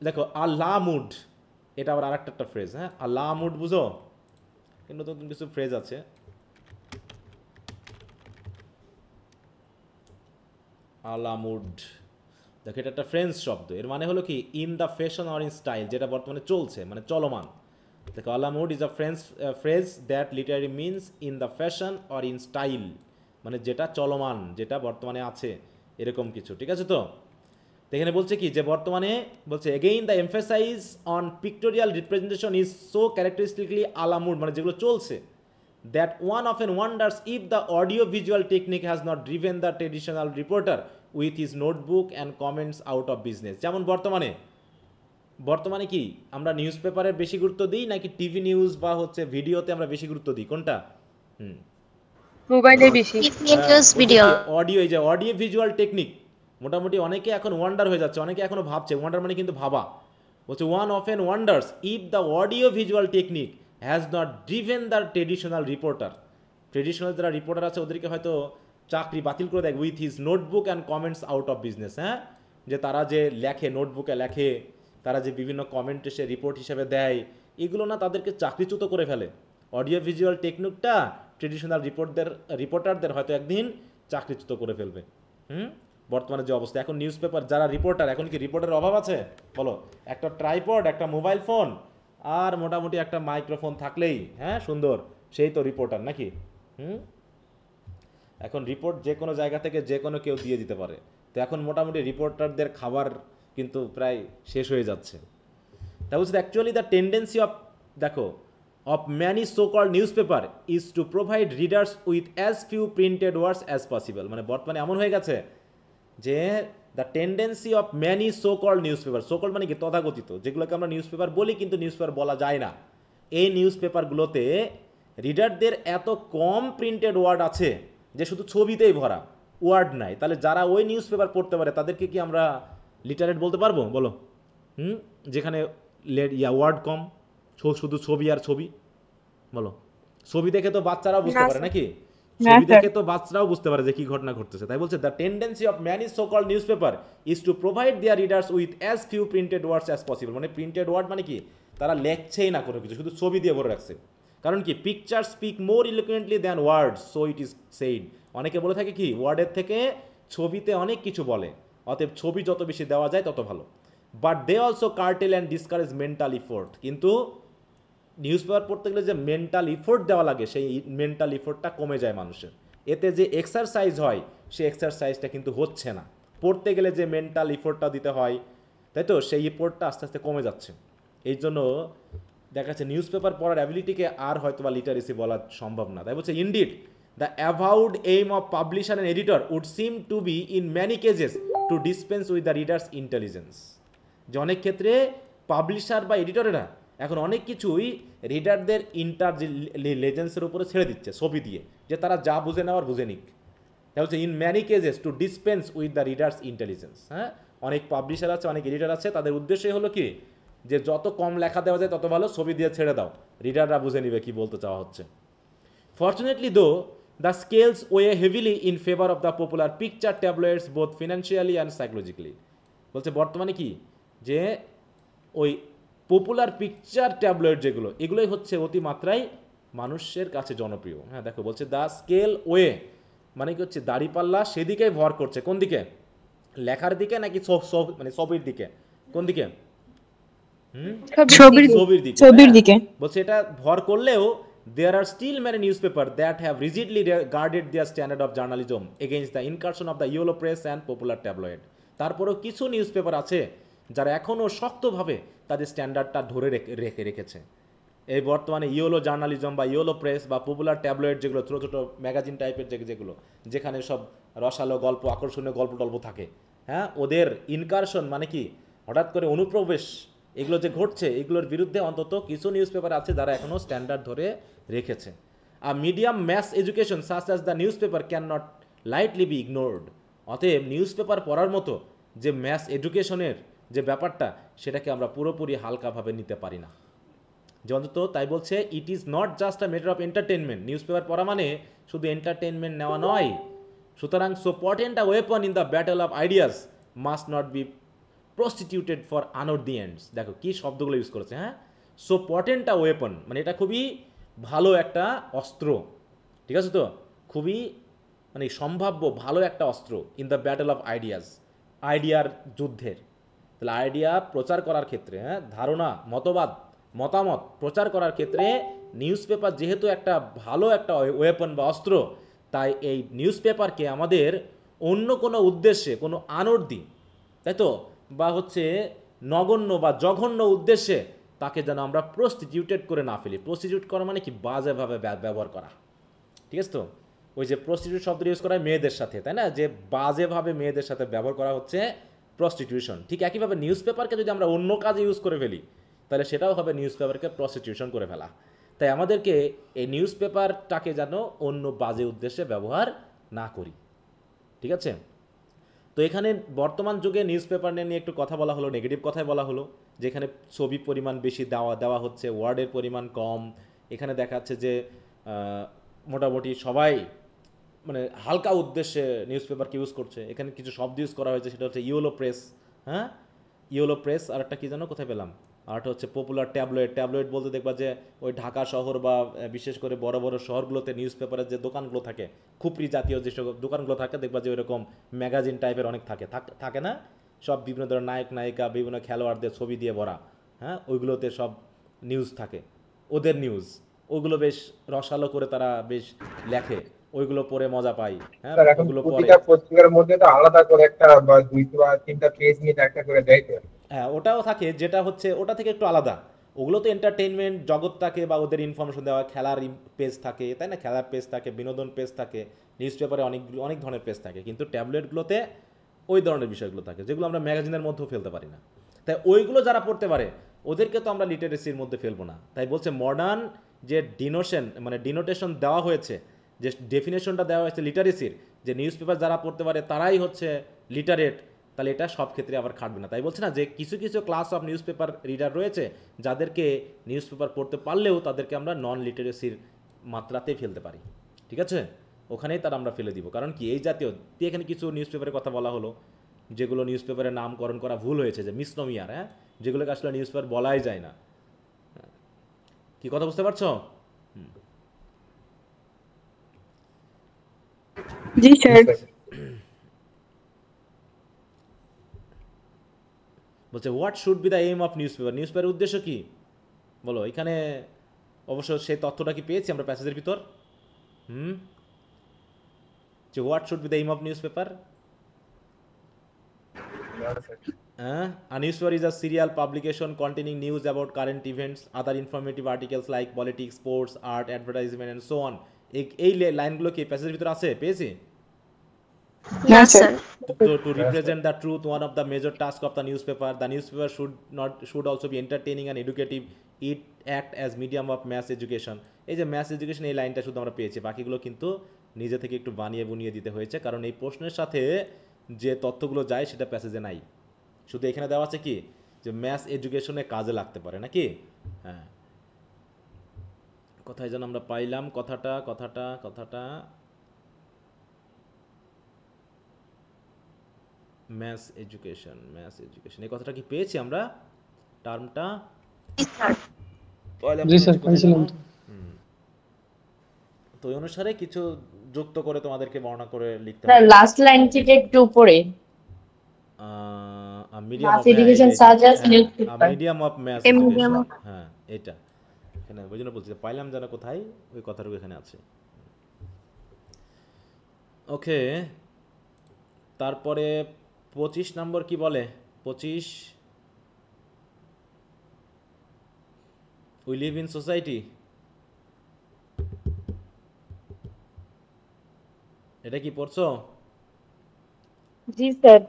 দেখো আল্লামুড, এটা আবার আরেকটা ফ্রেজ। হ্যাঁ, আল্লামুড বুঝো, কিন্তু নতুন কিছু ফ্রেজ আছে, আলামুড, দেখো এটা একটা ফ্রেঞ্চ শব্দ, এর মানে হলো কি in the fashion or in style, যেটা বর্তমানে চলছে মানে চলমান। দেখো a la mode is a phrase that literally means in the fashion or in style, মানে যেটা চলমান, যেটা বর্তমানে আছে এরকম কিছু, ঠিক আছে তো। এখানে বলছে কি, যে বর্তমানে বলছে again the emphasize on pictorial representation is so characteristically a la mode, মানে যেগুলো চলছে, that one often wonders if the audio-visual technique has not driven the traditional reporter with his notebook and comments out of business। যেমন বর্তমানে কি আমরা news পেপারে বেশি গুরুত্ব দিই নাকি টিভি নিউজ বা হচ্ছে ভিডিওতে আমরা বেশি গুরুত্ব দিই, কোনটা? মোবাইলে বেশি, অডিও, এই যে অডিও ভিজুয়াল টেকনিক মোটামুটি অনেকে এখন ওয়ান্ডার হয়ে যাচ্ছে, অনেকে এখনো ভাবছে, ওয়ান্ডার মানে কিন্তু ভাবা, বলছে one often wonders if the audio visual technique has not driven the traditional reporter. Traditional যারা রিপোর্টার আছে ওদেরকে হয়তো চাকরি বাতিল করে দেয় with his notebook and comments out of business. হ্যাঁ, যে তারা যে লেখে, নোটবুকে লেখে, তারা যে বিভিন্ন কমেন্ট এসে রিপোর্ট হিসেবে দেয়, এগুলো না তাদেরকে চাকরিচ্যুত করে ফেলে। অডিও ভিজুয়াল টেকনিকটা ট্রেডিশনাল রিপোর্টারদের হয়তো একদিন চাকরিচ্যুত করে ফেলবে। বর্তমানে যে অবস্থা, এখন নিউজ পেপার যারা রিপোর্টার, এখন কি রিপোর্টারের অভাব আছে বলো? একটা ট্রাইপড, একটা মোবাইল ফোন আর মোটামুটি একটা মাইক্রোফোন থাকলেই হ্যাঁ সুন্দর, সেই তো রিপোর্টার নাকি? এখন রিপোর্ট যে কোনো জায়গা থেকে যে কোনো কেউ দিয়ে দিতে পারে। তো এখন মোটামুটি রিপোর্টারদের খাবার কিন্তু প্রায় শেষ হয়ে যাচ্ছে। That was actually the tendency of, দেখো, of many so-called newspaper is to provide readers with as few printed words as possible। মানে বর্তমানে এমন হয়ে গেছে যে the tendency of many so called newspaper, so called মানে কি তথাকথিত, যেগুলোকে আমরা নিউজ পেপার বলি কিন্তু নিউজ পেপার বলা যায় না, এই নিউজ পেপারগুলোতে রিডারদের এত কম প্রিন্টেড ওয়ার্ড আছে যে শুধু ছবিতেই ভরা, ওয়ার্ড নাই। তাহলে যারা ওই নিউজ পেপার পড়তে পারে তাদেরকে কি আমরা লিটারেট বলতে পারবো বলো? যেখানে ওয়ার্ড কম, শুধু ছবি আর ছবি, বলো? ছবি দেখে তো বাচ্চারাও বুঝতে পারে নাকি? ছবি দেখে তো বাচ্চারাও বুঝতে পারে যে কি ঘটনা ঘটতেছে। তাই বলছে the tendency of many so called newspaper is to provide their readers with as few printed words as possible. মানে প্রিন্টেড ওয়ার্ড মানে কি, তারা লেখছেই না কোনো কিছু, শুধু ছবি দিয়ে ভরে রাখছে। কারণ কি, picture speak more eloquently than words, so it is said. অনেকে বলে থাকে কি, ওয়ার্ডের থেকে ছবিতে অনেক কিছু বলে, অতএব ছবি যত বেশি দেওয়া যায় তত ভালো। But they also curtail and discourage mental effort. কিন্তু নিউজ পেপার পড়তে গেলে যে মেন্টাল ইফোর্ট দেওয়া লাগে, সেই মেন্টাল ইফোর্টটা কমে যায় মানুষের। এতে যে এক্সারসাইজ হয়, সেই এক্সারসাইজটা কিন্তু হচ্ছে না। পড়তে গেলে যে মেন্টাল ইফোর্টটা দিতে হয়, তাই তো, সেই ইফোর্টটা আস্তে আস্তে কমে যাচ্ছে। এই জন্য দেখা যাচ্ছে নিউজ পেপার পড়ার অ্যাবিলিটিকে আর হয়তো বা লিটারেসি বলা সম্ভব না। তাই বলছে indeed the avowed aim of publisher and editor would seem to be in many cases to dispense with the readers intelligence. যে অনেক ক্ষেত্রে পাবলিশার বা এডিটরেরা এখন অনেক কিছুই রিডারদের ইন্টেলিজেন্সের উপরে ছেড়ে দিচ্ছে ছবি দিয়ে, যে তারা যা বুঝে নেওয়ার বুঝে নিক। তা হচ্ছে in many cases to dispense with the readers intelligence. হ্যাঁ, অনেক পাবলিশার আছে, অনেক এডিটর আছে, তাদের উদ্দেশ্যই হলো কি, যে যত কম লেখা দেওয়া যায় তত ভালো, ছবি দিয়ে ছেড়ে দাও, রিডাররা বুঝে নিবে কি বলতে চাওয়া হচ্ছে। Fortunately though the scales weigh heavily in favour of the popular picture tabloids both financially and psychologically. বলছে বর্তমানে কি, যে ওই পপুলার পিকচার ট্যাবলয়েড যেগুলো, এগুলোই হচ্ছে অতিমাত্রায় মানুষের কাছে জনপ্রিয়। হ্যাঁ দেখো, বলছে দ্য স্কেল ওয়ে মানে কি হচ্ছে, দাড়িপাল্লা সেদিকেই ভর করছে। কোন দিকে? লেখার দিকে নাকি মানে ছবির দিকে? কোন দিকে? ছবির দিকে। বলছে এটা ভর করলেও there are still many newspapers that have rigidly guarded their standard of journalism against the incursion of the yellow press and popular tabloid। তারপরেও কিছু নিউজ পেপার আছে যারা এখনও শক্তভাবে তাদের স্ট্যান্ডার্ডটা ধরে রেখেছে। এই বর্তমানে ইয়েলো জার্নালিজম বা ইয়েলো প্রেস বা পপুলার ট্যাবলয়েড, যেগুলো ছোটো ছোটো ম্যাগাজিন টাইপের যেগুলো, যেখানে সব রসালো গল্প, আকর্ষণীয় গল্প টল্প থাকে, হ্যাঁ, ওদের ইনকারশন মানে কি, হঠাৎ করে অনুপ্রবেশ, এগুলো যে ঘটছে, এগুলোর বিরুদ্ধে অন্তত কিছু নিউজ পেপার আছে যারা এখনও স্ট্যান্ডার্ড ধরে রেখেছে। আর medium mass education such as the news paper can not lightly be ignored. অতএব নিউজ পেপার পড়ার মতো যে ম্যাস এডুকেশনের যে ব্যাপারটা, সেটাকে আমরা পুরোপুরি হালকাভাবে নিতে পারি না। যে অন্তত তাই বলছে it is not just a matter of entertainment. News paper পড়া মানে শুধু এন্টারটেনমেন্ট নেওয়া নয়। সুতরাং so potent a weapon in the battle of ideas must not be prostituted for unworthy ends. দেখো কি শব্দগুলো ইউজ করেছে। হ্যাঁ, সো পটেন্ট আ ওয়েপন মানে এটা খুবই ভালো একটা অস্ত্র, ঠিক আছে তো, খুবই মানে সম্ভাব্য ভালো একটা অস্ত্র in the battle of ideas, আইডিয়ার যুদ্ধের। তাহলে আইডিয়া প্রচার করার ক্ষেত্রে, হ্যাঁ, ধারণা, মতামত প্রচার করার ক্ষেত্রে নিউজ পেপার যেহেতু একটা ভালো একটা ওয়েপন বা অস্ত্র, তাই এই নিউজ পেপারকে আমাদের অন্য কোনো উদ্দেশ্যে, কোনো আনর্দি, তাই তো, বা হচ্ছে নগণ্য বা জঘন্য উদ্দেশ্যে তাকে যেন আমরা প্রস্টিটিউটেড করে না ফেলি। প্রস্টিটিউট করা মানে কি, বাজেভাবে ব্যবহার করা, ঠিক আছে তো। ওই যে প্রস্টিটিউট শব্দটা ইউজ করা হয় মেয়েদের সাথে, তাই না, যে বাজেভাবে মেয়েদের সাথে ব্যবহার করা হচ্ছে প্রস্টিটিউশন। ঠিক একইভাবে নিউজ পেপারকে যদি আমরা অন্য কাজে ইউজ করে ফেলি, তাহলে সেটাও হবে নিউজ পেপারকে প্রস্টিটিউশন করে ফেলা। তাই আমাদেরকে এই নিউজ পেপারটাকে যেন অন্য বাজে উদ্দেশ্যে ব্যবহার না করি, ঠিক আছে। তো এখানে বর্তমান যুগে নিউজ পেপার নিয়ে একটু কথা বলা হলো, নেগেটিভ কথাই বলা হলো, যেখানে ছবির পরিমাণ বেশি দেওয়া হচ্ছে, ওয়ার্ডের পরিমাণ কম। এখানে দেখা যাচ্ছে যে মোটামুটি সবাই মানে হালকা উদ্দেশ্যে নিউজ পেপারকে ইউজ করছে। এখানে কিছু শব্দ ইউজ করা হয়েছে, সেটা হচ্ছে ইয়েলো প্রেস, হ্যাঁ ইয়েলো প্রেস, আর একটা কী যেন কোথায় পেলাম, আর একটা হচ্ছে পপুলার ট্যাবলয়েড। ট্যাবলয়েড বলতে দেখবা যে ওই ঢাকা শহর বা বিশেষ করে বড় বড় শহরগুলোতে নিউজ পেপারের যে দোকানগুলো থাকে, খুপরি জাতীয় যেসব দোকানগুলো থাকে, দেখবা যে ওইরকম ম্যাগাজিন টাইপের অনেক থাকে না, সব বিভিন্ন ধরনের নায়ক নায়িকা বিভিন্ন খেলোয়াড়দের ছবি দিয়ে ভরা, হ্যাঁ ওইগুলোতে সব নিউজ থাকে, ওদের নিউজ, ওগুলো বেশ রসালো করে তারা বেশ লেখে, ওইগুলো পড়ে মজা পাই, হ্যাঁ স্যার এখন ওগুলো পড়ে। প্রতিটা পত্রিকার মধ্যে তো আলাদা করে একটা বা দুইটা বা তিনটা পেজ নিয়ে একটা করে দেয় তো। হ্যাঁ ওটাও থাকে, যেটা হচ্ছে ওটা থেকে একটু আলাদা, ওগুলো তো এন্টারটেইনমেন্ট জগৎটাকে বা ওদের ইনফরমেশন দেওয়া, খেলার পেজ থাকে তাই না, খেলার পেজ থাকে, বিনোদন পেজ থাকে, নিউজ পেপারে অনেক ধরনের পেজ থাকে, কিন্তু ট্যাবলেটগুলোতে ওই ধরনের বিষয়গুলো থাকে যেগুলো আমরা ম্যাগাজিনের মধ্যেও ফেলতে পারি না। তাই ওইগুলো যারা পড়তে পারে ওদেরকে তো আমরা লিটারেসির মধ্যে ফেলবো না। তাই বলছে মডার্ন যে ডিনোটেশন দেওয়া হয়েছে, যে ডেফিনেশনটা দেওয়া হয়েছে লিটারেসির, যে নিউজ পেপার যারা পড়তে পারে তারাই হচ্ছে লিটারেট, তাহলে এটা সব ক্ষেত্রে আবার খাটবে না। তাই বলছে না যে কিছু কিছু class of news paper reader রয়েছে যাদেরকে নিউজ পেপার পড়তে পারলেও তাদেরকে আমরা নন লিটারেসির মাত্রাতেই ফেলতে পারি, ঠিক আছে, ওখানেই তারা আমরা ফেলে দিব। কারণ কি এই জাতীয় এখানে কিছু নিউজ পেপারের কথা বলা হলো যেগুলো নিউজ পেপারের নামকরণ করা ভুল হয়েছে, যে মিসনোমিয়ার, হ্যাঁ যেগুলোকে আসলে নিউজ পেপার বলাই যায় না। কি কথা বুঝতে পারছো? জি স্যার। বলছে what should be the aim of news paper, news পেপারের উদ্দেশ্য কি বলো। এখানে অবশ্য সেই তথ্যটা কি পেয়েছি আমরা প্যাসেজের ভিতর, যে what should be the aim of news paper. A newspaper is a serial publication containing news about current events, other informative articles like politics, sports, art, advertisement and so on. এই লাইনগুলো কি প্যাসেজের ভিতর আছে, পেয়েছি? না sir. To represent the truth, one of the major tasks of the newspaper should also be entertaining and educative. It act as medium of mass education. এই যে mass education এই লাইনটা শুধু আমরা পেয়েছি, বাকিগুলো কিন্তু নিজে থেকে একটু বানিয়ে বুনিয়ে দিতে হয়েছে, কারণ এই প্রশ্নের সাথে যে তথ্যগুলো যায় সেটা প্যাসেজে নাই। শুধু এখানে দেওয়া আছে কি যে ম্যাস এডুকেশনে কাজে লাগতে পারে নাকি। হ্যাঁ কোথায় যেন আমরা পাইলাম কথাটা ম্যাস এডুকেশন এই কথাটা কি পেয়েছি আমরা টার্মটা? তো ওই অনুসারে কিছু যুক্ত করে তোমাদেরকে বর্ণনা করে লিখতে হবে। লাস্ট লাইন থেকে একটু উপরে মিডিয়াম অফ ম্যাস, হ্যাঁ এটা এখানে ওই জন্য বলছি পাইলাম যেন কোথায়, ওই কথাটুকু এখানে আছে। ওকে, তারপরে 25 নম্বর কি বলে? 25 উই লিভ ইন সোসাইটি, এটা কি পড়ছো? জি স্যার।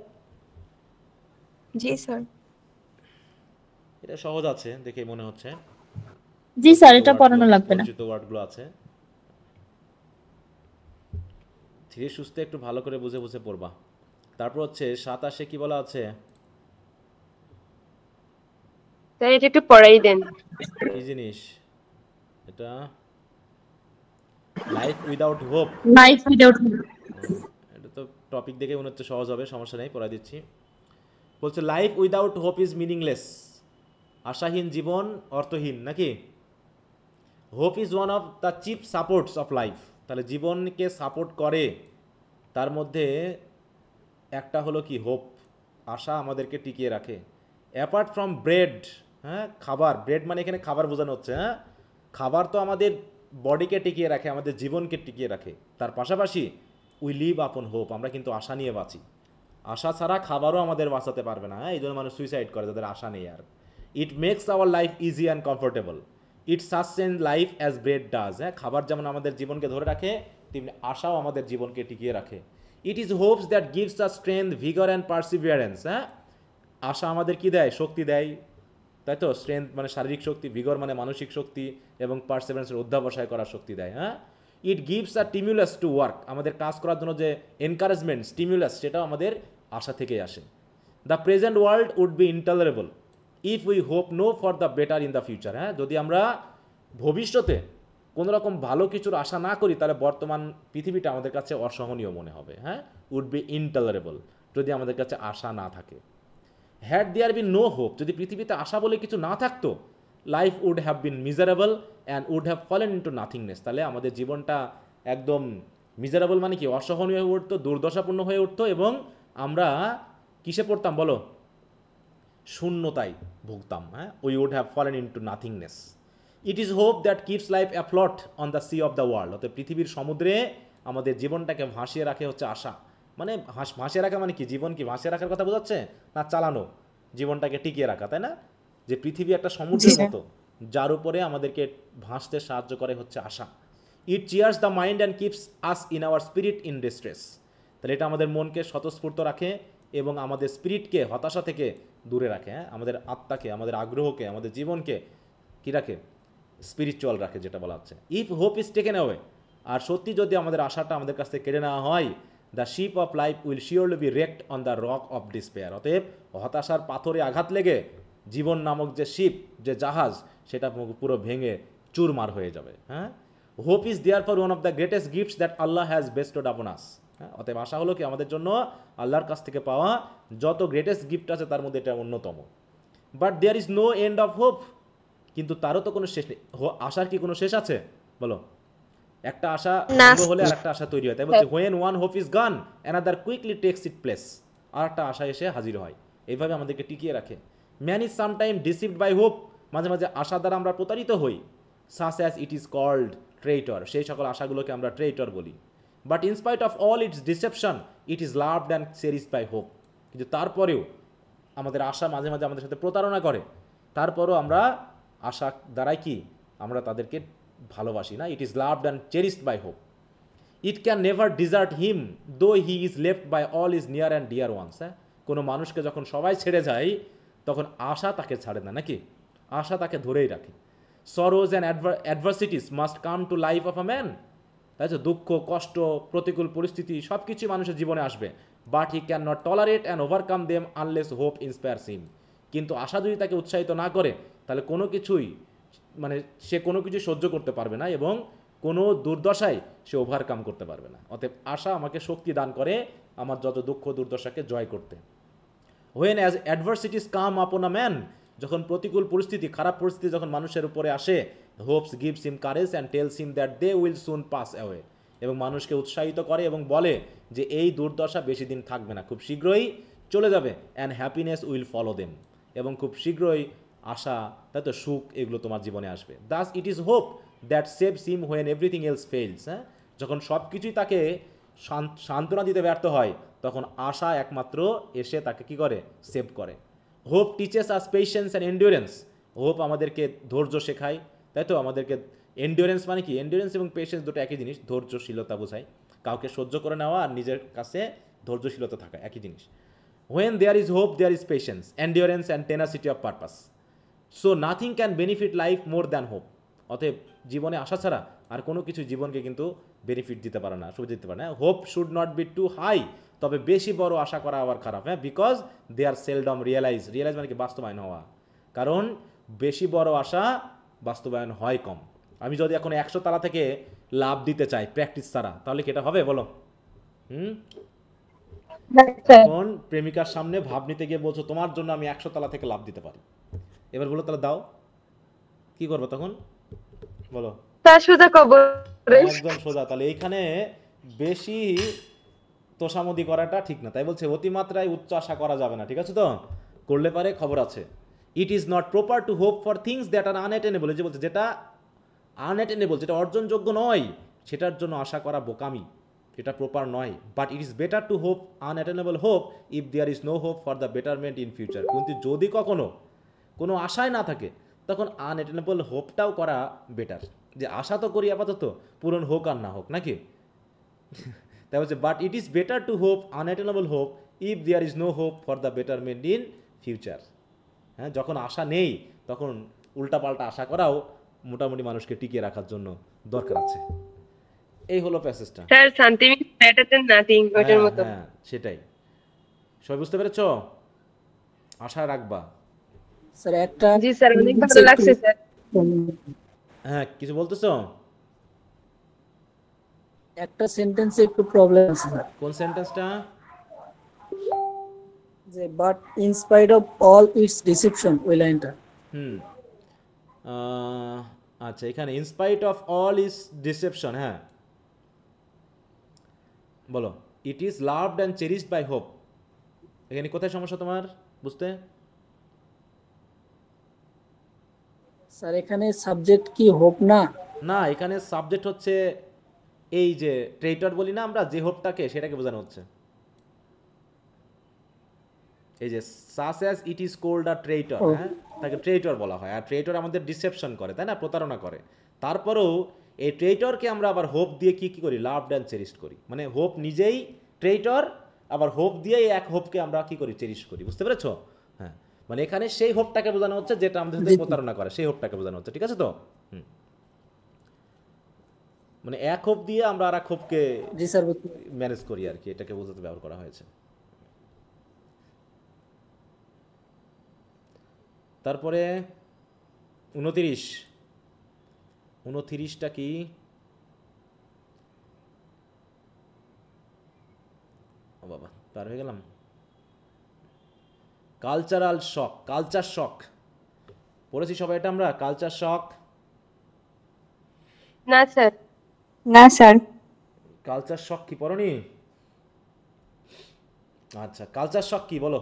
জি স্যার। এটা সহজ আছে দেখে মনে হচ্ছে। জি স্যার, এটা পড়ানো লাগবে না। পরিচিত ওয়ার্ডগুলো আছে, ধীরে সুস্থে একটু ভালো করে বুঝে বুঝে পড়বা। তারপর হচ্ছে 27 কি বলা আছে? তাই এটা একটু পড়াই দেন। কি জিনিস এটা? Life without hope. Life without hope, এটা তো টপিক দেখে মনে হচ্ছে সহজ হবে, সমস্যা নেই, পড়াই দিচ্ছি। বলছে life without hope is meaningless, আশাহীন জীবন অর্থহীন নাকি। Hope is one of the chief supports of life, তাহলে জীবনকে সাপোর্ট করে তার মধ্যে একটা হলো কি হোপ, আশা আমাদেরকে টিকিয়ে রাখে। অ্যাপার্ট ফ্রম ব্রেড, হ্যাঁ খাবার, ব্রেড মানে এখানে খাবার বোঝানো হচ্ছে, হ্যাঁ খাবার তো আমাদের বডিকে টিকিয়ে রাখে, আমাদের জীবনকে টিকিয়ে রাখে, তার পাশাপাশি উই লিভ আপন হোপ, আমরা কিন্তু আশা নিয়ে বাঁচি। আশা ছাড়া খাবারও আমাদের বাঁচাতে পারবে না, এই জন্য মানুষ সুইসাইড করে যাদের আশা নেই আর। It makes our life easy and comfortable, it sustain life as bread does, হ্যাঁ খাবার যেমন আমাদের জীবনকে ধরে রাখে তেমনি আশাও আমাদের জীবনকে টিকিয়ে রাখে। It is Hopes that gives us strength, ভিগর and perseverance, হ্যাঁ আশা আমাদের কি দেয়? শক্তি দেয়, তাই তো। স্ট্রেংথ মানে শারীরিক শক্তি, ভিগর মানে মানসিক শক্তি, এবং পারসিভিয়ারেন্সের অধ্যাবসায় করার শক্তি দেয়, হ্যাঁ। It gives a stimulus to work, আমাদের কাজ করার জন্য যে এনকারেজমেন্ট, স্টিমুলাস, সেটাও আমাদের আশা থেকেই আসে। The present world would be intolerable if we hope no for the better in the future, হ্যাঁ যদি আমরা ভবিষ্যতে কোনো রকম ভালো কিছুর আশা না করি তাহলে বর্তমান পৃথিবীটা আমাদের কাছে অসহনীয় মনে হবে, হ্যাঁ, উড বি ইনটলারেবল, যদি আমাদের কাছে আশা না থাকে। Had there be no hope, যদি পৃথিবীতে আশা বলে কিছু না থাকতো, life would have been miserable and would have fallen into nothingness, তাহলে আমাদের জীবনটা একদম মিজারেবল মানে কি, অসহনীয় হয়ে উঠতো, দুর্দশাপূর্ণ হয়ে উঠতো, এবং আমরা কিসে পড়তাম বলো, শূন্যতায় ভুগতাম, হ্যাঁ, we would have fallen into nothingness. It is hope that keeps life afloat on the sea of the world, অর্থাৎ পৃথিবীর সমুদ্রে আমাদের জীবনটাকে ভাসিয়ে রাখে হচ্ছে আশা। মানে ভাসিয়ে রাখা মানে কি, জীবন কি ভাসিয়ে রাখার কথা বোঝাচ্ছে না, চালানো, জীবনটাকে টিকিয়ে রাখা, তাই না? যে পৃথিবী একটা সমুদ্রের মতো যার উপরে আমাদেরকে ভাসতে সাহায্য করে হচ্ছে আশা। It cheers the mind and keeps us in our spirit in distress, তাহলে এটা আমাদের মনকে স্বতঃস্ফূর্ত রাখে এবং আমাদের স্পিরিটকে হতাশা থেকে দূরে রাখে, হ্যাঁ, আমাদের আত্মাকে, আমাদের আগ্রহকে, আমাদের জীবনকে কী রাখে, স্পিরিচুয়াল রাখে, যেটা বলা হচ্ছে। If hope is taken away, আর সত্যি যদি আমাদের আশাটা আমাদের কাছ থেকে কেড়ে নেওয়া হয়, the ship of life will surely be wrecked on the rock of despair, অতএব হতাশার পাথরে আঘাত লেগে জীবন নামক যে শিপ, যে জাহাজ, সেটা পুরো ভেঙে চুরমার হয়ে যাবে, হ্যাঁ। Hope is therefore one of the greatest gifts that Allah has bestowed upon us, হ্যাঁ, অতএব আশা হলো কি আমাদের জন্য আল্লাহর কাছ থেকে পাওয়া যত গ্রেটেস্ট গিফট আছে তার মধ্যে এটা অন্যতম। But there is no end of hope, কিন্তু তারও তো কোনো শেষ নেই। আশার কি কোনো শেষ আছে বলো? একটা আশা বন্ধ হলে আর একটা আশা তৈরি হয়, তাই বলছে when one hope is gone another quickly takes it place, আর একটা আশা এসে হাজির হয়, এইভাবে আমাদেরকে টিকিয়ে রাখে। Man is sometime deceived by hope, মাঝে মাঝে আশা দ্বারা আমরা প্রতারিত হই। Such as it is called traitor, সেই সকল আশাগুলোকে আমরা ট্রেইটর বলি। But in spite of all its deception it is loved and cherished by hope, কিন্তু তারপরেও আমাদের আশা মাঝে মাঝে আমাদের সাথে প্রতারণা করে, তারপরও আমরা আশা দ্বারাই কি আমরা তাদেরকে ভালোবাসি, না? It is loved and cherished by hope. It can never desert him though he is left by all his near and dear ones, হ্যাঁ, কোনো মানুষকে যখন সবাই ছেড়ে যায় তখন আশা তাকে ছাড়ে না, নাকি আশা তাকে ধরেই রাখে। Sorrows and adversities must come to life of a man, তাই তো দুঃখ, কষ্ট, প্রতিকূল পরিস্থিতি সব কিছুই মানুষের জীবনে আসবে, but he can not tolerate and overcome them unless hope inspires him, কিন্তু আশা যদি তাকে উৎসাহিত না করে তাহলে কোনো কিছুই মানে সে কোনো কিছু সহ্য করতে পারবে না এবং কোনো দুর্দশায় সে ওভারকাম করতে পারবে না। অতএব আশা আমাকে শক্তি দান করে আমার যত দুঃখ দুর্দশাকে জয় করতে। হোয়েন অ্যাজ অ্যাডভার্সিটিস কাম আপন আ ম্যান, যখন প্রতিকূল পরিস্থিতি, খারাপ পরিস্থিতি যখন মানুষের উপরে আসে, hopes gives him courage and tells him that they will soon pass away, এবং মানুষকে উৎসাহিত করে এবং বলে যে এই দুর্দশা বেশি দিন থাকবে না, খুব শীঘ্রই চলে যাবে, and happiness will follow them, এবং খুব শীঘ্রই আশা, তাই তো সুখ, এগুলো তোমার জীবনে আসবে। দাস ইট is hope that saves him when everything else fails, হ্যাঁ, যখন সব কিছুই তাকে সান্ত্বনা দিতে ব্যর্থ হয় তখন আশা একমাত্র এসে তাকে কি করে, সেভ করে। Hope teaches us patience and endurance, hope আমাদেরকে ধৈর্য শেখায়, তাই তো আমাদেরকে এন্ডিওরেন্স মানে কি, এন্ডিওরেন্স এবং পেশেন্স দুটো একই জিনিস, ধৈর্যশীলতা বোঝায়, কাউকে সহ্য করে নেওয়া আর নিজের কাছে ধৈর্যশীলতা থাকা একই জিনিস। When there is hope there is patience, endurance and tenacity of purpose, so nothing can benefit life more than hope, অতএব জীবনে আশা ছাড়া আর কোনো কিছু জীবনকে কিন্তু বেনিফিট দিতে পারে না, সুবিধা দিতে পারে না। Hope should not be too high, তবে বেশি বড় আশা করা আবার খারাপ, হ্যাঁ, because they are seldom realise মানে কি, বাস্তবায়ন হওয়া, কারণ বেশি বড় আশা বাস্তবায়ন হয় কম। আমি যদি এখন 100 তলা থেকে লাভ দিতে চাই প্র্যাকটিস ছাড়া, তাহলে কি এটা হবে বলো? এখন প্রেমিকার সামনে ভাব নিতে গিয়ে বলছো তোমার জন্য আমি 100 তলা থেকে লাভ দিতে পারি, এবার বলো তাহলে দাও, কি করবো তখন বলো? একদম সোজা। তাহলে এইখানে বেশি তোষামদি করাটা ঠিক না, তাই বলছে অতিমাত্রায় উচ্চ আশা করা যাবে না, ঠিক আছে তো, করলে পারে খবর আছে। It is not proper to hope for things that are unattainable, যে বলছে যেটা আনঅ্যাটেনেবল, যেটা অর্জনযোগ্য নয় সেটার জন্য আশা করা বোকামি, এটা প্রপার নয়। But it is better to hope unattainable hope if there is no hope for the betterment in future, কিন্তু যদি কখনো কোনো আশায় না থাকে তখন আনঅ্যাটেনেবল হোপটাও করা বেটার, যে আশা তো করি আপাতত, পূরণ হোক আর না হোক, নাকি? তাই বলছে but it is better to hope unattainable hope if there is no hope for the betterment in future, হ্যাঁ, যখন আশা নেই তখন উল্টাপাল্টা আশা করাও মোটামুটি মানুষকে টিকিয়ে রাখার জন্য দরকার আছে। এই হলো প্যাসেজটা sir, something is better than nothing, ওটার মতো। হ্যাঁ, সেটাই। সবাই বুঝতে পেরেছো? আশা রাখবা। স্যার একটা, জি স্যার, অনেক ভালো লাগছে স্যার। হ্যাঁ, কিছু বলতেছো? একটা সেন্টেন্সে একটু প্রবলেম আছে স্যার, কোন সেন্টেন্সটা? যে but in spite of all its deception, ওই লাইনটা। হুম আচ্ছা, এখানে in spite of all is deception, হ্যাঁ বলো। It is loved and cherished by hope. এখানে কোথায় সমস্যা তোমার বুঝতে? স্যার এখানে সাবজেক্ট কি হোপ না? না, এখানে সাবজেক্ট হচ্ছে এই যে ট্রেটর বলি না আমরা, যে হোপটাকে, সেটাকে বোঝানো হচ্ছে। এই যে সাস as it is cold a traitor, হ্যাঁ, তাকে ট্রেটর বলা হয়। আর ট্রেটর আমাদের ডিসেপশন করে, তাই না, প্রতারণা করে। তারপরেও এই ট্রেটরকে আমরা আবার হোপ দিয়ে কি করি, লাভড অ্যান্ড চেরিশড করি। মানে হোপ নিজেই ট্রেটর, আবার হোপ দিয়ে এক হোপকে আমরা কি করি, চেরিশ করি। বুঝতে পেরেছো? হ্যাঁ, মানে এখানে সেই হোপটাকে বোঝানো হচ্ছে যেটা আমাদের সাথে প্রতারণা করে, সেই হোপটাকে বোঝানো হচ্ছে। ঠিক আছে তো? মানে এক হোপ দিয়ে আমরা আর এক হোপকে ম্যানেজ করি আর কি, এটাকে বোঝাতে ব্যবহার করা হয়েছে। তারপরে 29টা কি? ও বাবা, পার হয়ে গেলাম। কালচারাল শক, কালচার শক পড়েছি সবাই এটা আমরা? কালচার শক? না স্যার। না স্যার। কালচার শক কি পড়নি? আচ্ছা, কালচার শক কি বলো?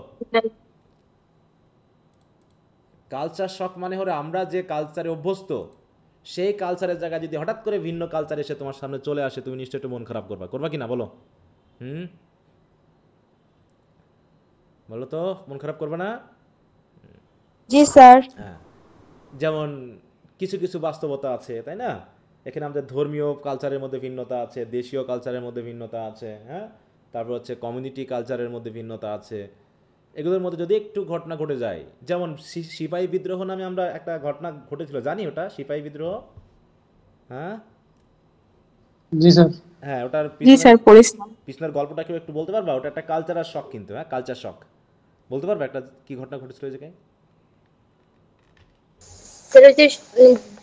কালচার শক মানে হলো আমরা যে কালচারে অভ্যস্ত, সেই কালচারের জায়গায় যদি হঠাৎ করে ভিন্ন কালচার এসে তোমার সামনে চলে আসে, তুমি নিশ্চয়ই একটু মন খারাপ করবা কি না বলো? বলো তো, মন খারাপ করবে না? জি স্যার। হ্যাঁ, যেমন কিছু কিছু বাস্তবতা আছে, তাই না? এখানে আমাদের ধর্মীয় কালচারের মধ্যে ভিন্নতা আছে, দেশীয় কালচারের মধ্যে ভিন্নতা আছে, হ্যাঁ, তারপর হচ্ছে কমিউনিটি কালচারের মধ্যে ভিন্নতা আছে। এগুলোর মধ্যে যদি একটু ঘটনা ঘটে যায়, যেমন সিপাহী বিদ্রোহ নামে আমরা একটা ঘটনা ঘটেছিল, জানি ওটা সিপাহী বিদ্রোহ? হ্যাঁ জি স্যার। হ্যাঁ, ওটার জি স্যার পড়েছিলাম। পিছনের গল্পটা কেউ একটু বলতে পারবা? ওটা একটা কালচারাল শক কিন্তু, হ্যাঁ, কালচার শক। বলতে পারবা একটা কি ঘটনা ঘটেছিল এই জায়গায়?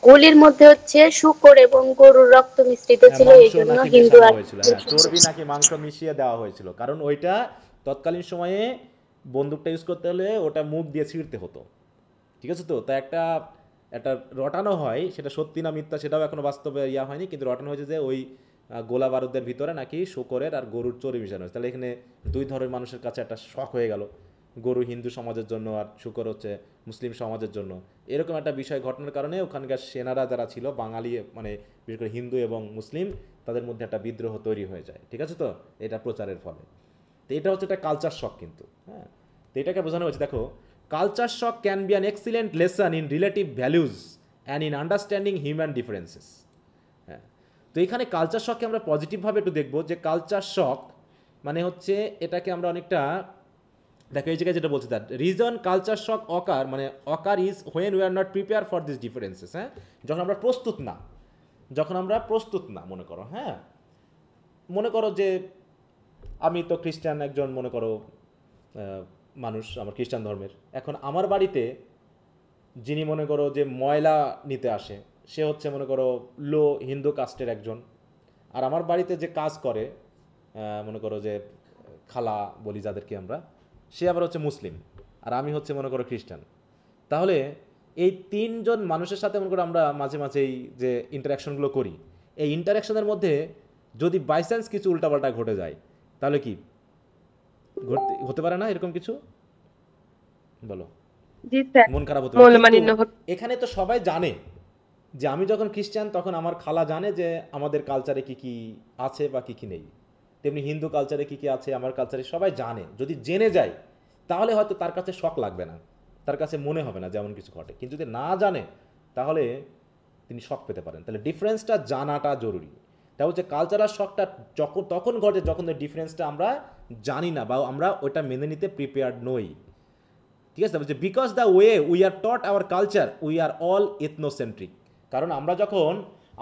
গলির মধ্যে হচ্ছে শূকর এবং গরুর রক্ত মিশ্রিত ছিল, এই জন্য হিন্দু আর চর্বি নাকি মাংস মিশিয়ে দেওয়া হয়েছিল, কারণ ওইটা তৎকালীন সময়ে বন্দুকটা ইউজ করতে হলে ওটা মুখ দিয়ে ছিঁড়তে হতো। ঠিক আছে তো? তা একটা রটানো হয়, সেটা সত্যি না মিথ্যা সেটাও এখনো বাস্তবে ইয়া হয়নি, কিন্তু রটানো হয়েছে যে ওই গোলা বারুদের ভিতরে নাকি শূকরের আর গরুর চর্বি মিশানো হয়েছে। তাহলে এখানে দুই ধরনের মানুষের কাছে একটা শক হয়ে গেল, গরু হিন্দু সমাজের জন্য আর শূকর হচ্ছে মুসলিম সমাজের জন্য। এরকম একটা বিষয় ঘটনার কারণে ওখানকার সেনারা যারা ছিল বাঙালি, মানে বিশেষ করে হিন্দু এবং মুসলিম, তাদের মধ্যে একটা বিদ্রোহ তৈরি হয়ে যায়। ঠিক আছে তো? এটা প্রচারের ফলে। তো এটা হচ্ছে একটা কালচার শক কিন্তু, হ্যাঁ। তো এটাকে বোঝানো হয়েছে, দেখো, culture shock can be an excellent lesson in relative values and in understanding human differences. হ্যাঁ, তো এখানে কালচার শককে আমরা পজিটিভভাবে একটু দেখবো, যে কালচার শক মানে হচ্ছে এটাকে আমরা অনেকটা, দেখো এই জায়গায় যেটা বলছি, that reason culture shock occur, মানে occur is when we are not prepare for this differences. হ্যাঁ, যখন আমরা প্রস্তুত না, মনে করো, হ্যাঁ, মনে করো যে আমি তো খ্রিস্টান একজন, মনে করো মানুষ, আমার খ্রিস্টান ধর্মের, এখন আমার বাড়িতে যিনি মনে করো যে ময়লা নিতে আসে, সে হচ্ছে মনে করো লো হিন্দু কাস্টের একজন, আর আমার বাড়িতে যে কাজ করে, মনে করো যে খালা বলি যাদেরকে আমরা, সে আবার হচ্ছে মুসলিম, আর আমি হচ্ছে মনে করো খ্রিস্টান। তাহলে এই তিনজন মানুষের সাথে মনে করো আমরা মাঝে মাঝেই যে ইন্টারাকশনগুলো করি, এই ইন্টারাকশনের মধ্যে যদি বাইচান্স কিছু উল্টাপাল্টা ঘটে যায়, তাহলে কি হতে পারে না এরকম কিছু? বলো, মন খারাপ হতে পারে। এখানে তো সবাই জানে যে আমি যখন খ্রিস্টান, তখন আমার খালা জানে যে আমাদের কালচারে কি কি আছে বা কি কি নেই, তেমনি হিন্দু কালচারে কি কি আছে আমার কালচারে সবাই জানে। যদি জেনে যায় তাহলে হয়তো তার কাছে শক লাগবে না, তার কাছে মনে হবে না যেমন কিছু ঘটে। কিন্তু যদি না জানে তাহলে তিনি শক পেতে পারেন। তাহলে ডিফারেন্সটা জানাটা জরুরি। তা হচ্ছে কালচারাল শকটা তখন ঘটে যখন ওই ডিফারেন্সটা আমরা জানি না বা আমরা ওইটা মেনে নিতে প্রিপেয়ার্ড নই। ঠিক আছে? বলছে because the way we are taught our culture we are all ethnocentric. কারণ আমরা যখন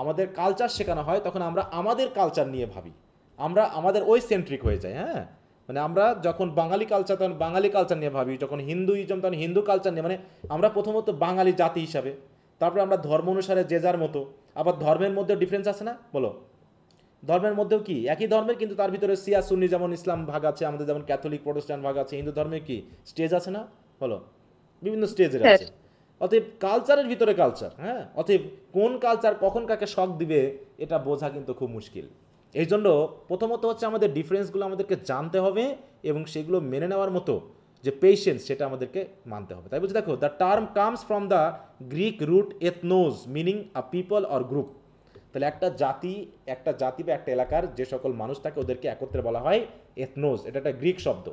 আমাদের কালচার শেখানো হয় তখন আমরা আমাদের কালচার নিয়ে ভাবি, আমরা আমাদের ওই সেন্ট্রিক হয়ে যায়। হ্যাঁ, মানে আমরা যখন বাঙালি কালচার তখন বাঙালি কালচার নিয়ে ভাবি, যখন হিন্দুইজম তখন হিন্দু কালচার নিয়ে, মানে আমরা প্রথমত বাঙালি জাতি হিসাবে, তারপরে আমরা ধর্ম অনুসারে যে যার মতো, আবার ধর্মের মধ্যে ডিফারেন্স আছে না, বলো, ধর্মের মধ্যেও কি একই ধর্মের, কিন্তু তার ভিতরে শিয়া সুন্নি যেমন ইসলাম ভাগ আছে, আমাদের যেমন ক্যাথলিক প্রোটেস্ট্যান্ট ভাগ আছে, হিন্দু ধর্মে কি স্টেজ আছে না, বলো, বিভিন্ন স্টেজের আছে। অতএব কালচারের ভিতরে কালচার, হ্যাঁ, অতএব কোন কালচার কখন কাকে শক দিবে এটা বোঝা কিন্তু খুব মুশকিল। এই জন্য প্রথমত হচ্ছে আমাদের ডিফারেন্সগুলো আমাদেরকে জানতে হবে এবং সেগুলো মেনে নেওয়ার মতো যে পেশেন্স সেটা আমাদেরকে মানতে হবে। তাই বলছি দেখো, the term comes from the Greek root ethnos meaning a people or group. তাহলে একটা জাতি বা একটা এলাকার যে সকল মানুষ থাকে ওদেরকে একত্রে বলা হয় এথনোজ, এটা একটা গ্রিক শব্দ।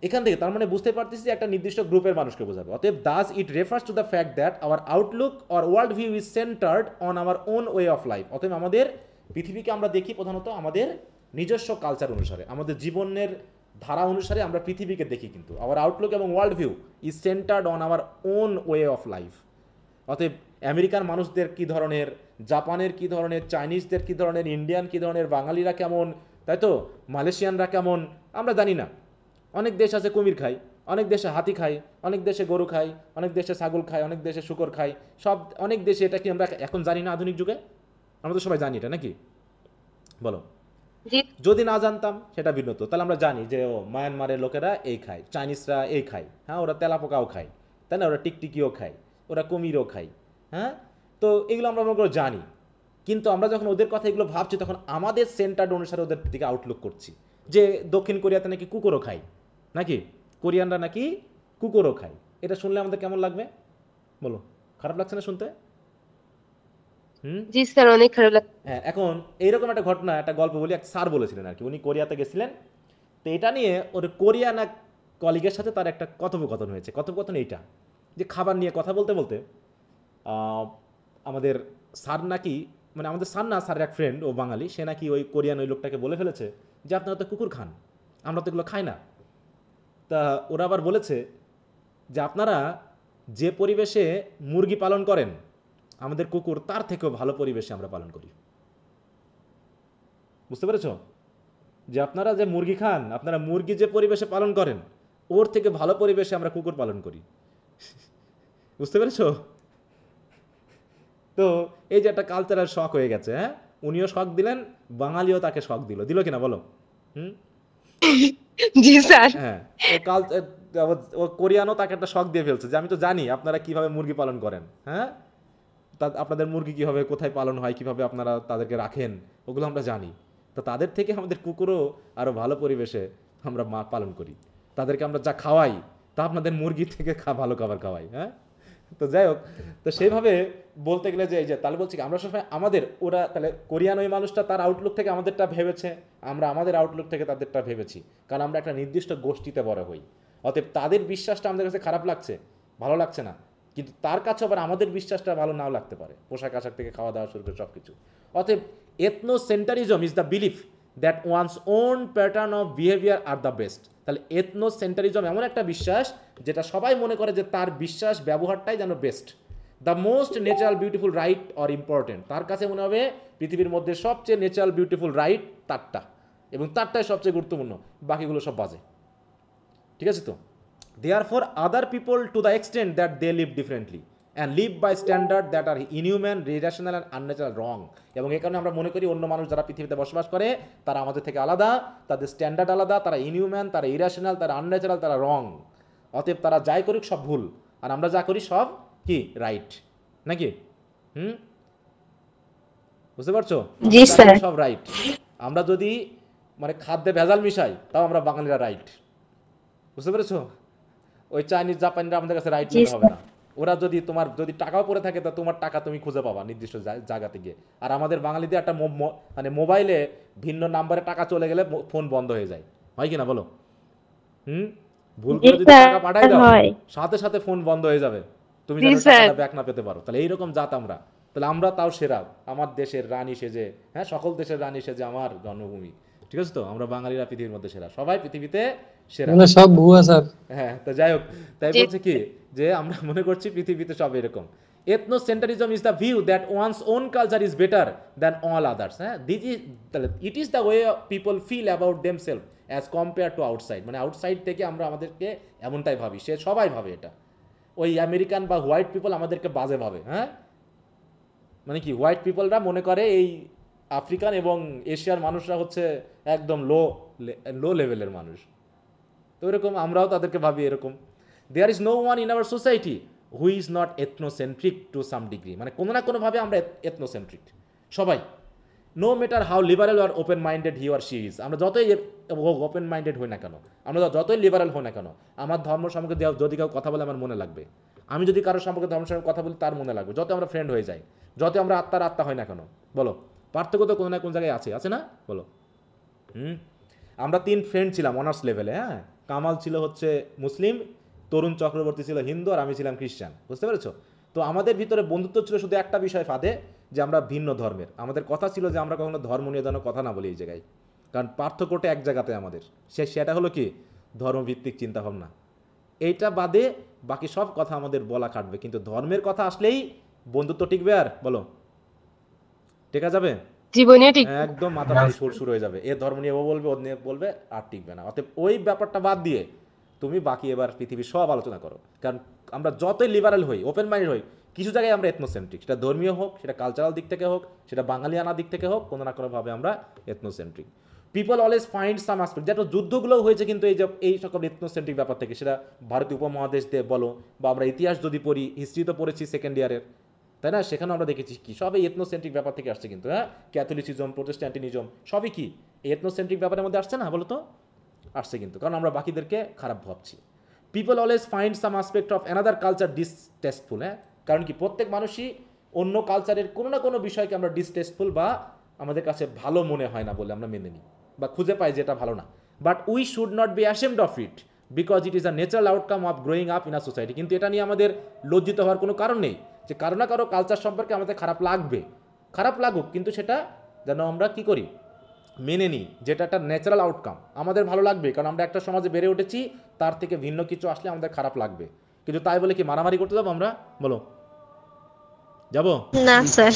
এখান থেকে তার মানে বুঝতে পারতেছি যে একটা নির্দিষ্ট গ্রুপের মানুষকে বোঝাবে। অতএব Das it refers to the fact that our Outlook or world view is centred on our own way of life. অতএব আমাদের পৃথিবীকে আমরা দেখি প্রধানত আমাদের নিজস্ব কালচার অনুসারে, আমাদের জীবনের ধারা অনুসারে আমরা পৃথিবীকে দেখি, কিন্তু আওয়ার আউটলুক এবং world view is centred on our own way of life. অতএব আমেরিকান মানুষদের কী ধরনের, জাপানের কী ধরনের, চাইনিজদের কী ধরনের, ইন্ডিয়ান কী ধরনের, বাঙালিরা কেমন, তাই তো, মালয়েশিয়ানরা কেমন আমরা জানি না। অনেক দেশ আছে কুমির খায়, অনেক দেশে হাতি খায়, অনেক দেশে গরু খায়, অনেক দেশে ছাগল খায়, অনেক দেশে শুকর খায়, সব অনেক দেশে। এটা কি আমরা এখন জানি না আধুনিক যুগে? আমরা তো সবাই জানি এটা, নাকি বলো? যদি না জানতাম সেটা ভিন্ন তো। তাহলে আমরা জানি যে ও মায়ানমারের লোকেরা এই খায়, চাইনিজরা এই খায়, হ্যাঁ, ওরা তেলাপোকাও খায়, তাই না, ওরা টিকটিকিও খায়, ওরা কুমিরও খায়, হ্যাঁ। তো এগুলো আমরা মনে করে জানি, কিন্তু আমরা যখন ওদের কথা এগুলো ভাবছি তখন আমাদের সেন্টার্ড অনুসারে ওদের দিকে আউটলুক করছি। যে দক্ষিণ কোরিয়াতে নাকি কুকুরও খায়, নাকি কোরিয়ানরা নাকি কুকুরও খায়, এটা শুনলে আমাদের কেমন লাগবে বলো? খারাপ লাগছে না শুনতে? জি স্যার, অনেক খারাপ লাগছে। হ্যাঁ, এখন এইরকম একটা ঘটনা, একটা গল্প বলি। এক স্যার বলেছিলেন আর কি, উনি কোরিয়াতে গেছিলেন, তো এটা নিয়ে ওর কোরিয়ান এক কলিগের সাথে তার একটা কথোপকথন হয়েছে। কথোপকথন এইটা যে খাবার নিয়ে কথা বলতে বলতে আমাদের স্যার নাকি, মানে আমাদের স্যার না, স্যারের এক ফ্রেন্ড, ও বাঙালি, সে নাকি ওই কোরিয়ান ওই লোকটাকে বলে ফেলেছে যে আপনারা তো কুকুর খান, আমরা তো এগুলো খাই না। তা ওরা আবার বলেছে যে আপনারা যে পরিবেশে মুরগি পালন করেন, আমাদের কুকুর তার থেকেও ভালো পরিবেশে আমরা পালন করি। বুঝতে পেরেছ? যে আপনারা যে মুরগি খান, আপনারা মুরগি যে পরিবেশে পালন করেন ওর থেকে ভালো পরিবেশে আমরা কুকুর পালন করি। বুঝতে পেরেছ? তো এই যে একটা কালচারাল শক হয়ে গেছে, হ্যাঁ, উনিও শক দিলেন, বাঙালিও তাকে শক দিল, দিল কিনা বলো? জি স্যার। হ্যাঁ, ও কোরিয়ানও তাকে একটা শক দিয়ে ফেলছে যে আমি তো জানি আপনারা কিভাবে মুরগি পালন করেন, হ্যাঁ, আপনাদের মুরগি কীভাবে, কোথায় পালন হয়, কিভাবে আপনারা তাদেরকে রাখেন, ওগুলো আমরা জানি। তো তাদের থেকে আমাদের কুকুরও আরও ভালো পরিবেশে আমরা পালন করি, তাদেরকে আমরা যা খাওয়াই তা আপনাদের মুরগি থেকে ভালো খাবার খাওয়াই, হ্যাঁ। তো যাই হোক, তো সেইভাবে বলতে গেলে যে এই যে তাহলে বলছি আমরা সবসময় আমাদের, ওরা তাহলে কোরিয়ান ওই মানুষটা তার আউটলুক থেকে আমাদেরটা ভেবেছে, আমরা আমাদের আউটলুক থেকে তাদেরটা ভেবেছি, কারণ আমরা একটা নির্দিষ্ট গোষ্ঠীতে বড় হই। অতএব তাদের বিশ্বাসটা আমাদের কাছে খারাপ লাগছে, ভালো লাগছে না, কিন্তু তার কাছে আবার আমাদের বিশ্বাসটা ভালো নাও লাগতে পারে, পোশাক আশাক থেকে খাওয়া দাওয়া শুরু করে সব কিছু। অতএব ethnocentrism is the belief that one's own pattern of behaviour are the best. তাহলে এথনোসেন্টারিজম এমন একটা বিশ্বাস যেটা সবাই মনে করে যে তার বিশ্বাস ব্যবহারটাই যেন best, the most natural beautiful right or important. তার কাছে মনে হবে পৃথিবীর মধ্যে সবচেয়ে ন্যাচারাল বিউটিফুল রাইট তারটা, এবং তারটাই সবচেয়ে গুরুত্বপূর্ণ, বাকিগুলো সব বাজে। ঠিক আছে তো? Therefore, other people, to the extent that they live differently and live by standards that are inhuman, irrational and unnatural, wrong. এবং এই কারণে আমরা মনে করি অন্য মানুষ যারা পৃথিবীতে বসবাস করে তারা আমাদের থেকে আলাদা, তাদের স্ট্যান্ডার্ড আলাদা, তারা ইনহিউম্যান, তারা ইরাশনাল, তারা আনন্যাচারাল, তারা রং। অতএব তারা যাই করুক সব ভুল, আর আমরা যা করি সব কি রাইট, নাকি? বুঝতে পারছো? জি স্যার। সব রাইট। আমরা যদি মানে খাদ্যে ভেজাল মিশাই তাও আমরা বাঙালিরা রাইট। বুঝতে পেরেছো? ওই চাইনিজ জাপানিরা আমাদের কাছে রাইট মনে হবে না। ওরা যদি তোমার যদি টাকাও পড়ে থাকে তা তোমার টাকা তুমি খুঁজে পাবা নির্দিষ্ট জায়গাতে গিয়ে। আর আমাদের বাঙালিদের একটা মানে মোবাইলে ভিন্ন নাম্বারে টাকা চলে গেলে ফোন বন্ধ হয়ে যায়, হয় কিনা বলো? ভুল করে যদি টাকা পাঠাই দাও সাথে সাথে ফোন বন্ধ হয়ে যাবে, তুমি যেন টাকাটা ব্যাক না পেতে পারো। তাহলে এইরকম জাত আমরা। তাহলে আমরা তাও সেরা, আমার দেশের রানী সেজে, হ্যাঁ, সকল দেশের রানী সেজে আমার জন্মভূমি। ঠিক আছে তো? আমরা বাঙালিরা পৃথিবীর মধ্যে সেরা, সবাই পৃথিবীতে সেরা, সব ভুয়া স্যার। হ্যাঁ, তো যাই হোক, তাই বলছে কি যে আমরা মনে করছি পৃথিবীতে সব এরকম। Ethnocentrism is the view that one's own culture is better than all others. হ্যাঁ, it is the way people feel about themself as compare to outside. মানে আউটসাইড থেকে আমরা আমাদেরকে এমনটাই ভাবি, সে সবাই ভাবে এটা। ওই আমেরিকান বা হোয়াইট পিপল আমাদেরকে বাজে ভাবে, হ্যাঁ, মানে কি হোয়াইট পিপলরা মনে করে এই আফ্রিকান এবং এশিয়ার মানুষরা হচ্ছে একদম লো লেভেলের মানুষ। তো এরকম আমরাও তাদেরকে ভাবি এরকম। There is no one in our society who is not ethnocentric to some degree, মানে কোনো না কোনোভাবে আমরা এথনোসেন্ট্রিক সবাই, no matter how liberal or open minded he or she is. আমরা যতই ওপেন মাইন্ডেড হই না কেন, আমরা যতই লিবারেল হই না কেন, আমার ধর্ম সম্পর্কে যদি কেউ কথা বলে আমার মনে লাগবে, আমি যদি কারোর সম্পর্কে ধর্ম সম্পর্কে কথা বলি তার মনে লাগবে, যত আমরা ফ্রেন্ড হয়ে যাই, যত আমরা আত্মা হয় না কেন, বলো পার্থক্য তো কোনো না কোনো জায়গায় আছে না বলো। আমরা 3 ফ্রেন্ড ছিলাম অনার্স লেভেলে, হ্যাঁ, কামাল ছিল হচ্ছে মুসলিম, তরুণ চক্রবর্তী ছিল হিন্দু, আর আমি ছিলাম খ্রিস্টান, বুঝতে পেরেছো? তো আমাদের ভিতরে বন্ধুত্ব ছিল শুধু একটা বিষয় ফাঁদে, যে আমরা ভিন্ন ধর্মের। আমাদের কথা ছিল যে আমরা কখনো ধর্ম নিয়ে যেন কথা না বলি এই জায়গায়, কারণ পার্থক্যটা এক জায়গাতে আমাদের, সেটা হলো কি ধর্মভিত্তিক চিন্তাভাবনা। এইটা বাদে বাকি সব কথা আমাদের বলা কাটবে, কিন্তু ধর্মের কথা আসলেই বন্ধুত্ব টিকবে আর বলো টেকা যাবে? জীবনে ঠিক একদম মাথা সুর হয়ে যাবে, এ ধর্ম নিয়ে ও বলবে ও নিয়ে বলবে, আর টিকবে না। অতএব ওই ব্যাপারটা বাদ দিয়ে তুমি বাকি এবার পৃথিবীর সব আলোচনা করো, কারণ আমরা যতই লিবারেল হই, ওপেন মাইন্ড হই, কিছু জায়গায় আমরা এথনোসেন্ট্রিক, সেটা ধর্মীয় হোক, সেটা কালচারাল দিক থেকে হোক, সেটা বাঙালিয়ানা দিক থেকে হোক, কোনো না কোনোভাবে আমরা ethnocentric. People always find some aspect, যেটা যুদ্ধগুলোও হয়েছে কিন্তু এই সকল এথনোসেন্ট্রিক ব্যাপার থেকে, সেটা ভারতীয় উপমহাদেশ দিয়ে বলো, বা আমরা ইতিহাস যদি পড়ি, হিস্ট্রি তো পড়েছি সেকেন্ড ইয়ারের, তাই না? সেখানে আমরা দেখেছি কি সবই এথনোসেন্ট্রিক ব্যাপার থেকে আসছে কিন্তু, হ্যাঁ, ক্যাথলিসিজম, প্রোটেস্ট্যান্টিনিজম সবই কি এথনোসেন্ট্রিক ব্যাপারের মধ্যে আসছে না বলো তো? আসছে কিন্তু, কারণ আমরা বাকিদেরকে খারাপ ভাবছি। People always find some aspect of another culture distasteful, হ্যাঁ, কারণ কি প্রত্যেক মানুষই অন্য কালচারের কোনো না কোনো বিষয়কে আমরা ডিসটেস্টফুল বা আমাদের কাছে ভালো মনে হয় না বলে আমরা মেনে নিই বা খুঁজে পাই যে এটা ভালো না। But we should not B ashamed of it because it is a natural outcome of growing up in a society. কিন্তু এটা নিয়ে আমাদের লজ্জিত হওয়ার কোনো কারণ নেই, যে কারো না কারো কালচার সম্পর্কে আমাদের খারাপ লাগবে, খারাপ লাগুক, কিন্তু সেটা যেন আমরা কি করি মেনে নিই, যেটা একটা ন্যাচারাল আউটকাম। আমাদের ভালো লাগবে কারণ আমরা একটা সমাজে বেড়ে উঠেছি, তার থেকে ভিন্ন কিছু আসলে আমাদের খারাপ লাগবে, কিন্তু তাই বলে কি মারামারি করতে যাবো আমরা বলো? যাবো না স্যার।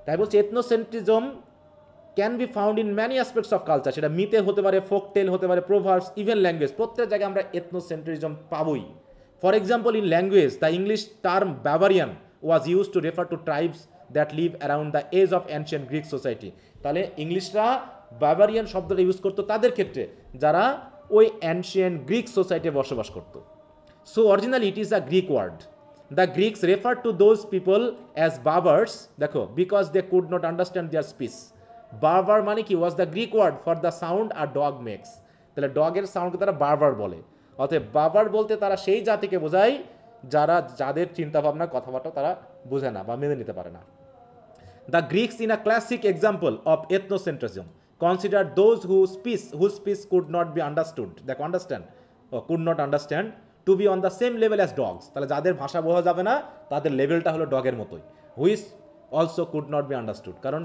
তাই বলছি ethnocentrism can be found in many aspects of culture, সেটা মিথে হতে পারে, ফোক টেল হতে পারে, প্রোভার্বস, ইভেন ল্যাঙ্গুয়েজ, প্রত্যেক জায়গায় আমরা এথনোসেন্ট্রিজম পাবোই। For example in language the English term barbarian was use to refer to tribes that live around the edge of ancient Greek society. তাহলে ইংলিশরা বাভারিয়ান শব্দটা ইউজ করতো তাদের ক্ষেত্রে যারা ওই অ্যানশিয়েন্ট গ্রিক সোসাইটিতে বসবাস করতো। So originally it is a Greek word. The Greeks refer to those people as barbars, দেখো, because they could not understand their speech. Barbar মানে কি was the Greek word for the sound a dog makes. তাহলে ডগের সাউন্ডকে তারা barber বলে। অতএব barber বলতে তারা সেই জাতিকে বোঝায় যাদের চিন্তাভাবনা কথাবার্তা তারা বোঝে না বা মেনে নিতে পারে না। The Greeks in a classic example of ethnocentrism consider those whose speech could not be understood, could not understand to be on the same level as dogs. তাহলে যাদের ভাষা বোঝা যাবে না তাদের লেভেলটা হলো ডগের মতোই, which also could not be understood, কারণ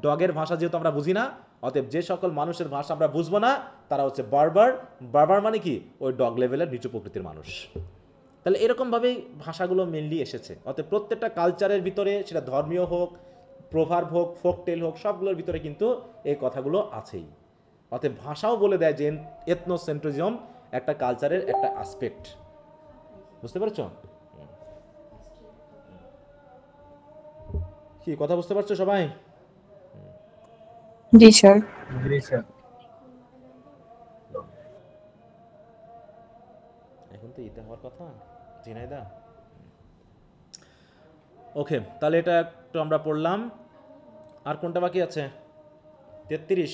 ডগের ভাষা যেহেতু আমরা বুঝি না, অতএব যে সকল মানুষের ভাষা আমরা বুঝবো না তারা হচ্ছে বারবার মানে কি ওই ডগ লেভেলের নিচু প্রকৃতির মানুষ। তাহলে এরকমভাবেই ভাষাগুলো মেনলি এসেছে। অতএব প্রত্যেকটা কালচারের ভিতরে, সেটা ধর্মীয় হোক, প্রভার্ব হোক, ফোকটেল হোক, সবগুলোর ভিতরে কিন্তু এই কথাগুলো আছেই। অতএব ভাষাও বলে দেয় যে এথনোসেন্ট্রিজম একটা কালচারের একটা আসপেক্ট। বুঝতে পেরেছ কি কথা? বুঝতে পারছো সবাই? জি স্যার। এখন তো ইতে হওয়ার কথা ঝিনাইদা। ওকে, তাহলে এটা একটু আমরা পড়লাম। আর কোনটা বাকি আছে? 33।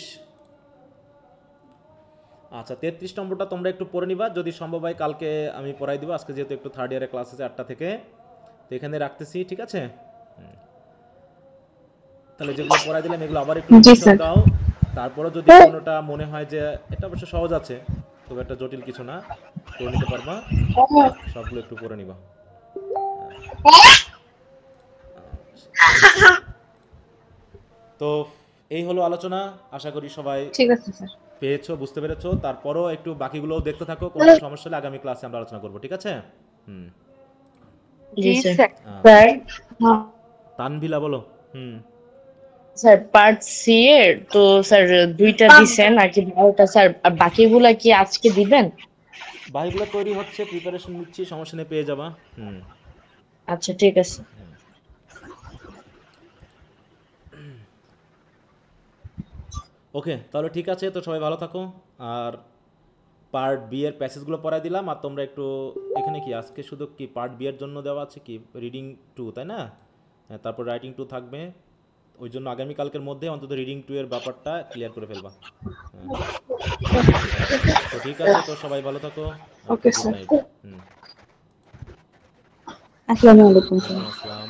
আচ্ছা, 33 নম্বরটা তোমরা একটু পড়ে নিবা, যদি সম্ভব হয় কালকে আমি পড়াই দিব। আজকে যেহেতু একটু থার্ড ইয়ারের ক্লাস আছে 8টা থেকে, তো এখানে রাখতেছি, ঠিক আছে? তাহলে যেগুলো পড়াই দিলাম এগুলো আবার একটু দাও। তারপরে যদি কোনোটা মনে হয় যে এটা অবশ্য সহজ আছে, খুব একটা জটিল কিছু না, করে নিতে পারবা, সবগুলো একটু পড়ে নিবা। তো এই হলো আলোচনা, আশা করি সবাই ঠিক আছে স্যার, পেয়েছো, বুঝতে পেরেছো। তারপরও একটু বাকিগুলোও দেখতে থাকো, কোনো সমস্যা হলে আগামী ক্লাসে আমরা আলোচনা করব, ঠিক আছে? জি স্যার। স্যার তানভিলা বলো। স্যার পার্ট সি এর তো স্যার 2টা দিবেন আর কি 12টা স্যার, আর বাকিগুলা কি আজকে দিবেন? বাকিগুলো তৈরি হচ্ছে, প্রিপারেশন নিচ্ছি, সমস্যা নেই, পেয়ে যাবা। আচ্ছা ঠিক আছে। ওকে, তাহলে ঠিক আছে, তো সবাই ভালো থাকো। আর পার্ট বি এর প্যাসেজগুলো পড়াই দিলাম, আর তোমরা একটু এখানে কি আজকে শুধু কি পার্ট বি এর জন্য দেওয়া আছে কি রিডিং 2, তাই না? হ্যাঁ, তারপর রাইটিং 2 থাকবে, ওই জন্য আগামীকালকের মধ্যে অন্তত রিডিং 2 এর ব্যাপারটা ক্লিয়ার করে ফেলবা। হ্যাঁ, তো ঠিক আছে, তো সবাই ভালো থাকো। Okay good sir. নাইট। আসসালামু আলাইকুম স্যার। আসসালাম।